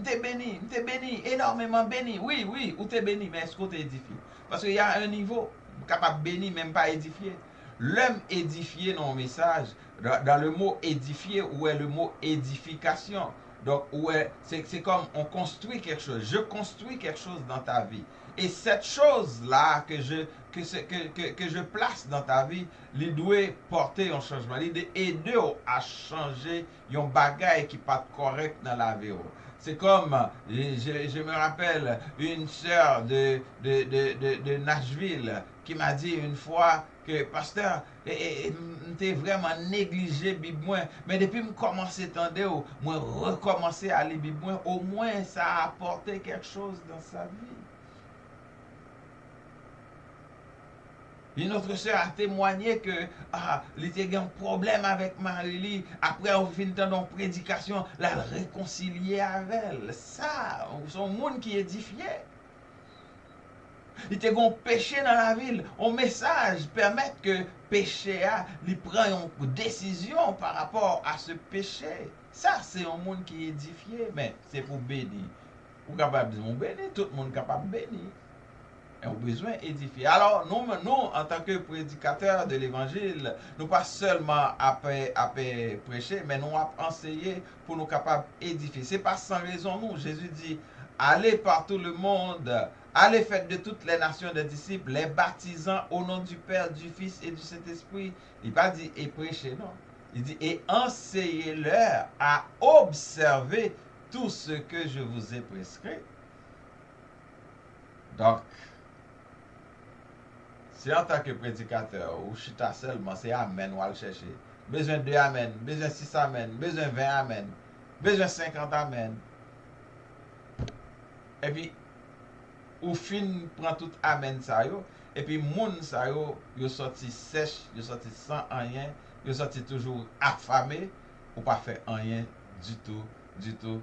énormément béni. Oui, oui, ou t'es béni, mais est-ce que t'es édifié? Parce qu'il y a un niveau capable de bénir, même pas édifié. L'homme édifié dans le message, dans le mot édifié, où est le mot édification? Donc, ouais, c'est comme on construit quelque chose. Je construis quelque chose dans ta vie. Et cette chose-là que je place dans ta vie, il doit porter un changement. Il doit aider à changer un bagage qui n'est pas correct dans la vie. C'est comme, je me rappelle, une sœur de Nashville qui m'a dit une fois que, pasteur, t'es vraiment négligé Bible, mais depuis que je commence à entendre, moi recommencer à lire Bible, au moins ça a apporté quelque chose dans sa vie. Une autre sœur a témoigné que il était un problème avec Marie. Après, on finit dans une prédication, la réconcilier avec elle. Ça, c'est un monde qui est édifié. Il était un péché dans la ville. Un message permet que péché a, il prend une décision par rapport à ce péché. Ça, c'est un monde qui est édifié, mais c'est pour bénir. Vous capable de bénir, tout le monde est capable de bénir. Et on a besoin d'édifier. Alors, nous, en tant que prédicateurs de l'évangile, nous pas seulement à prêcher, mais nous à enseigner pour nous capables d'édifier. Ce n'est pas sans raison, nous. Jésus dit, allez par tout le monde, allez faire de toutes les nations des disciples, les baptisant au nom du Père, du Fils et du Saint-Esprit. Il n'a pas dit et prêcher, non. Il dit et enseignez-leur à observer tout ce que je vous ai prescrit. Donc, si en tant que prédicateur ou chita seulement, c'est Amen ou à le chercher. Besoin de Amen, besoin 6 Amen, besoin 20 Amen, besoin 50 Amen. Et puis, ou fin prend tout Amen ça yo, et puis moun ça yo sorti sèche, yo sorti sans rien, yo sorti toujours affamé, ou pas fait rien du tout, du tout,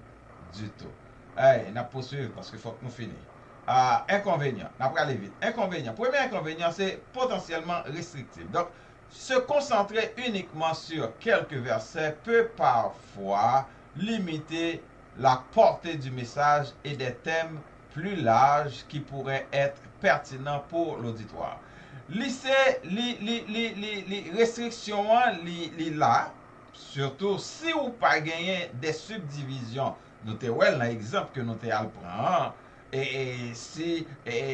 du tout. Hey, n'a poursuivre parce qu'il faut que nous finissions. Inconvénient, on va aller vite. Inconvénient. Premier inconvénient, c'est potentiellement restrictif. Donc, se concentrer uniquement sur quelques versets peut parfois limiter la portée du message et des thèmes plus larges qui pourraient être pertinents pour l'auditoire. Les restrictions là, surtout si vous pas gagné des subdivisions. Nous avons l'exemple que nous avons et si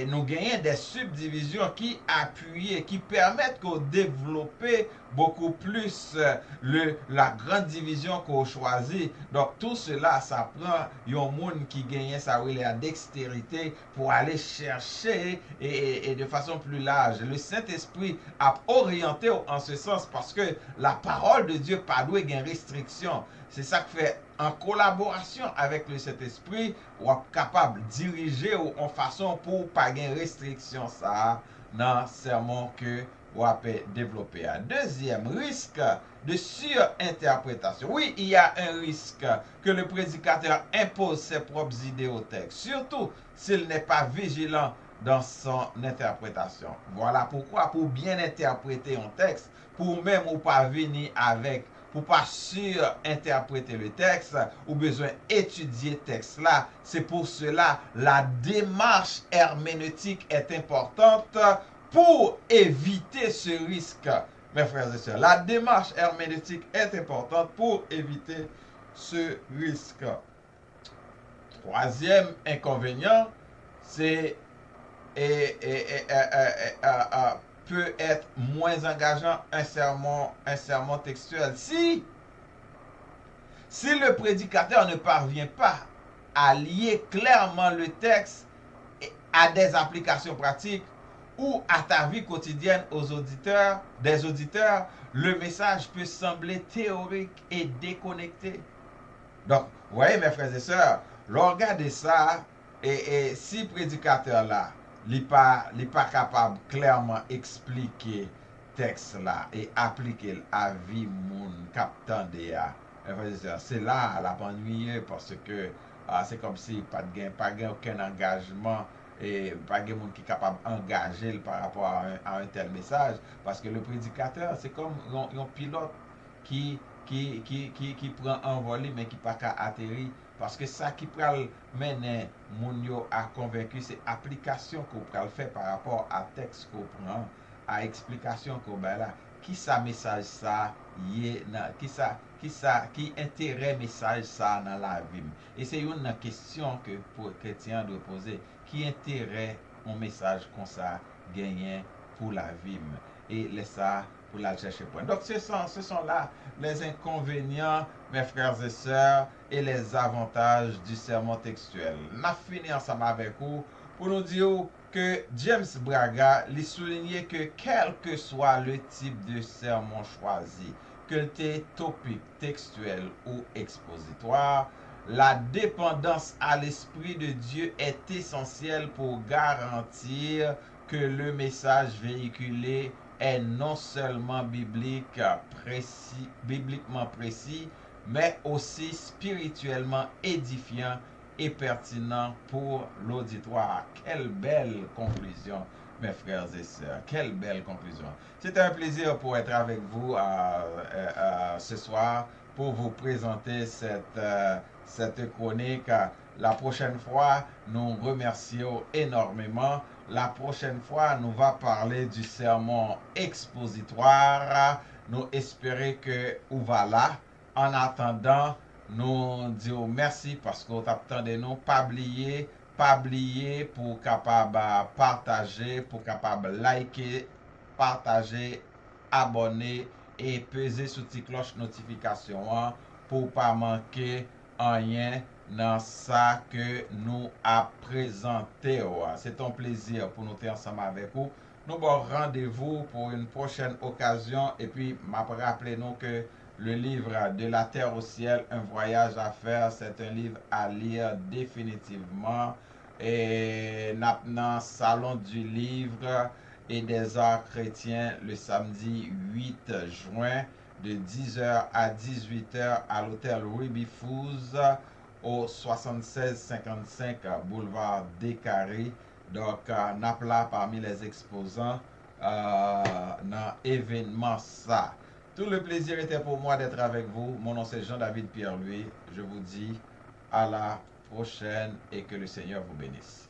nous gagnons des subdivisions qui appuient, qui permettent de développer beaucoup plus la grande division qu'on choisit. Donc tout cela, ça prend un monde qui gagne la dextérité pour aller chercher et de façon plus large. Le Saint-Esprit a orienté en ce sens parce que la parole de Dieu pas doit avoir restriction. C'est ça qui fait en collaboration avec le Saint-Esprit, ou est capable de diriger en façon pour pas de restriction ça dans le sermon que vous avez développé. Deuxième risque de surinterprétation. Oui, il y a un risque que le prédicateur impose ses propres idées au texte, surtout s'il n'est pas vigilant dans son interprétation. Voilà pourquoi, pour bien interpréter un texte, pour même ou pas venir avec pour pas surinterpréter le texte, ou besoin étudier le texte là. C'est pour cela la démarche herméneutique est importante pour éviter ce risque. Mes frères et sœurs, la démarche herméneutique est importante pour éviter ce risque. Troisième inconvénient, c'est peut être moins engageant un sermon textuel. Si le prédicateur ne parvient pas à lier clairement le texte à des applications pratiques ou à ta vie quotidienne des auditeurs, le message peut sembler théorique et déconnecté. Donc, vous voyez mes frères et sœurs, regardez ça, et si le prédicateur là, il n'est pas capable clairement expliquer texte là et appliquer à vie moun captant c'est là la ennuyeux parce que c'est comme si pas de aucun engagement et pas de monde qui est capable d'engager par rapport à un tel message parce que le prédicateur c'est comme un pilote qui qui prend envolé mais qui pas qu'à atterrir parce que ça qui pral mener moun yo à convaincu c'est application qu'on pral faire par rapport à texte qu'on prend à explication qu'on ben là qui ça message ça yé qui intérêt message ça dans la vie et c'est une question que pour chrétien doit poser qui intérêt un message comme ça gagné pour la vie et laisse ça pour la chercher point. Donc ce sont là les inconvénients, mes frères et sœurs, et les avantages du sermon textuel. N'a fini ensemble avec vous pour nous dire que James Braga lui soulignait que quel que soit le type de sermon choisi, que c'était topique, textuel ou expositoire, la dépendance à l'Esprit de Dieu est essentielle pour garantir que le message véhiculé est non seulement bibliquement précis, mais aussi spirituellement édifiant et pertinent pour l'auditoire. Quelle belle conclusion, mes frères et sœurs. Quelle belle conclusion. C'est un plaisir pour être avec vous ce soir pour vous présenter cette chronique. La prochaine fois, nous remercions énormément. La prochaine fois, nous va parler du sermon expositoire. Nous espérons que vous va là. En attendant, nous disons merci parce que vous attendez nous. Pas oublier pour capable partager, pour capable liker, partager, abonner et peser sur la cloche notification pour pas manquer rien dans ça que nous a présenté. C'est un plaisir pour nous être ensemble avec vous. Nous avons rendez-vous pour une prochaine occasion et puis m'a rappelé nous que le livre De la terre au ciel, un voyage à faire, c'est un livre à lire définitivement. Et dans salon du livre et des arts chrétiens le samedi 8 juin de 10h à 18h à l'hôtel Ruby Foos au 7655 boulevard Descarrés. Donc, Napla parmi les exposants dans l'événement ça. Tout le plaisir était pour moi d'être avec vous. Mon nom c'est Jean-David Pierre-Louis. Je vous dis à la prochaine et que le Seigneur vous bénisse.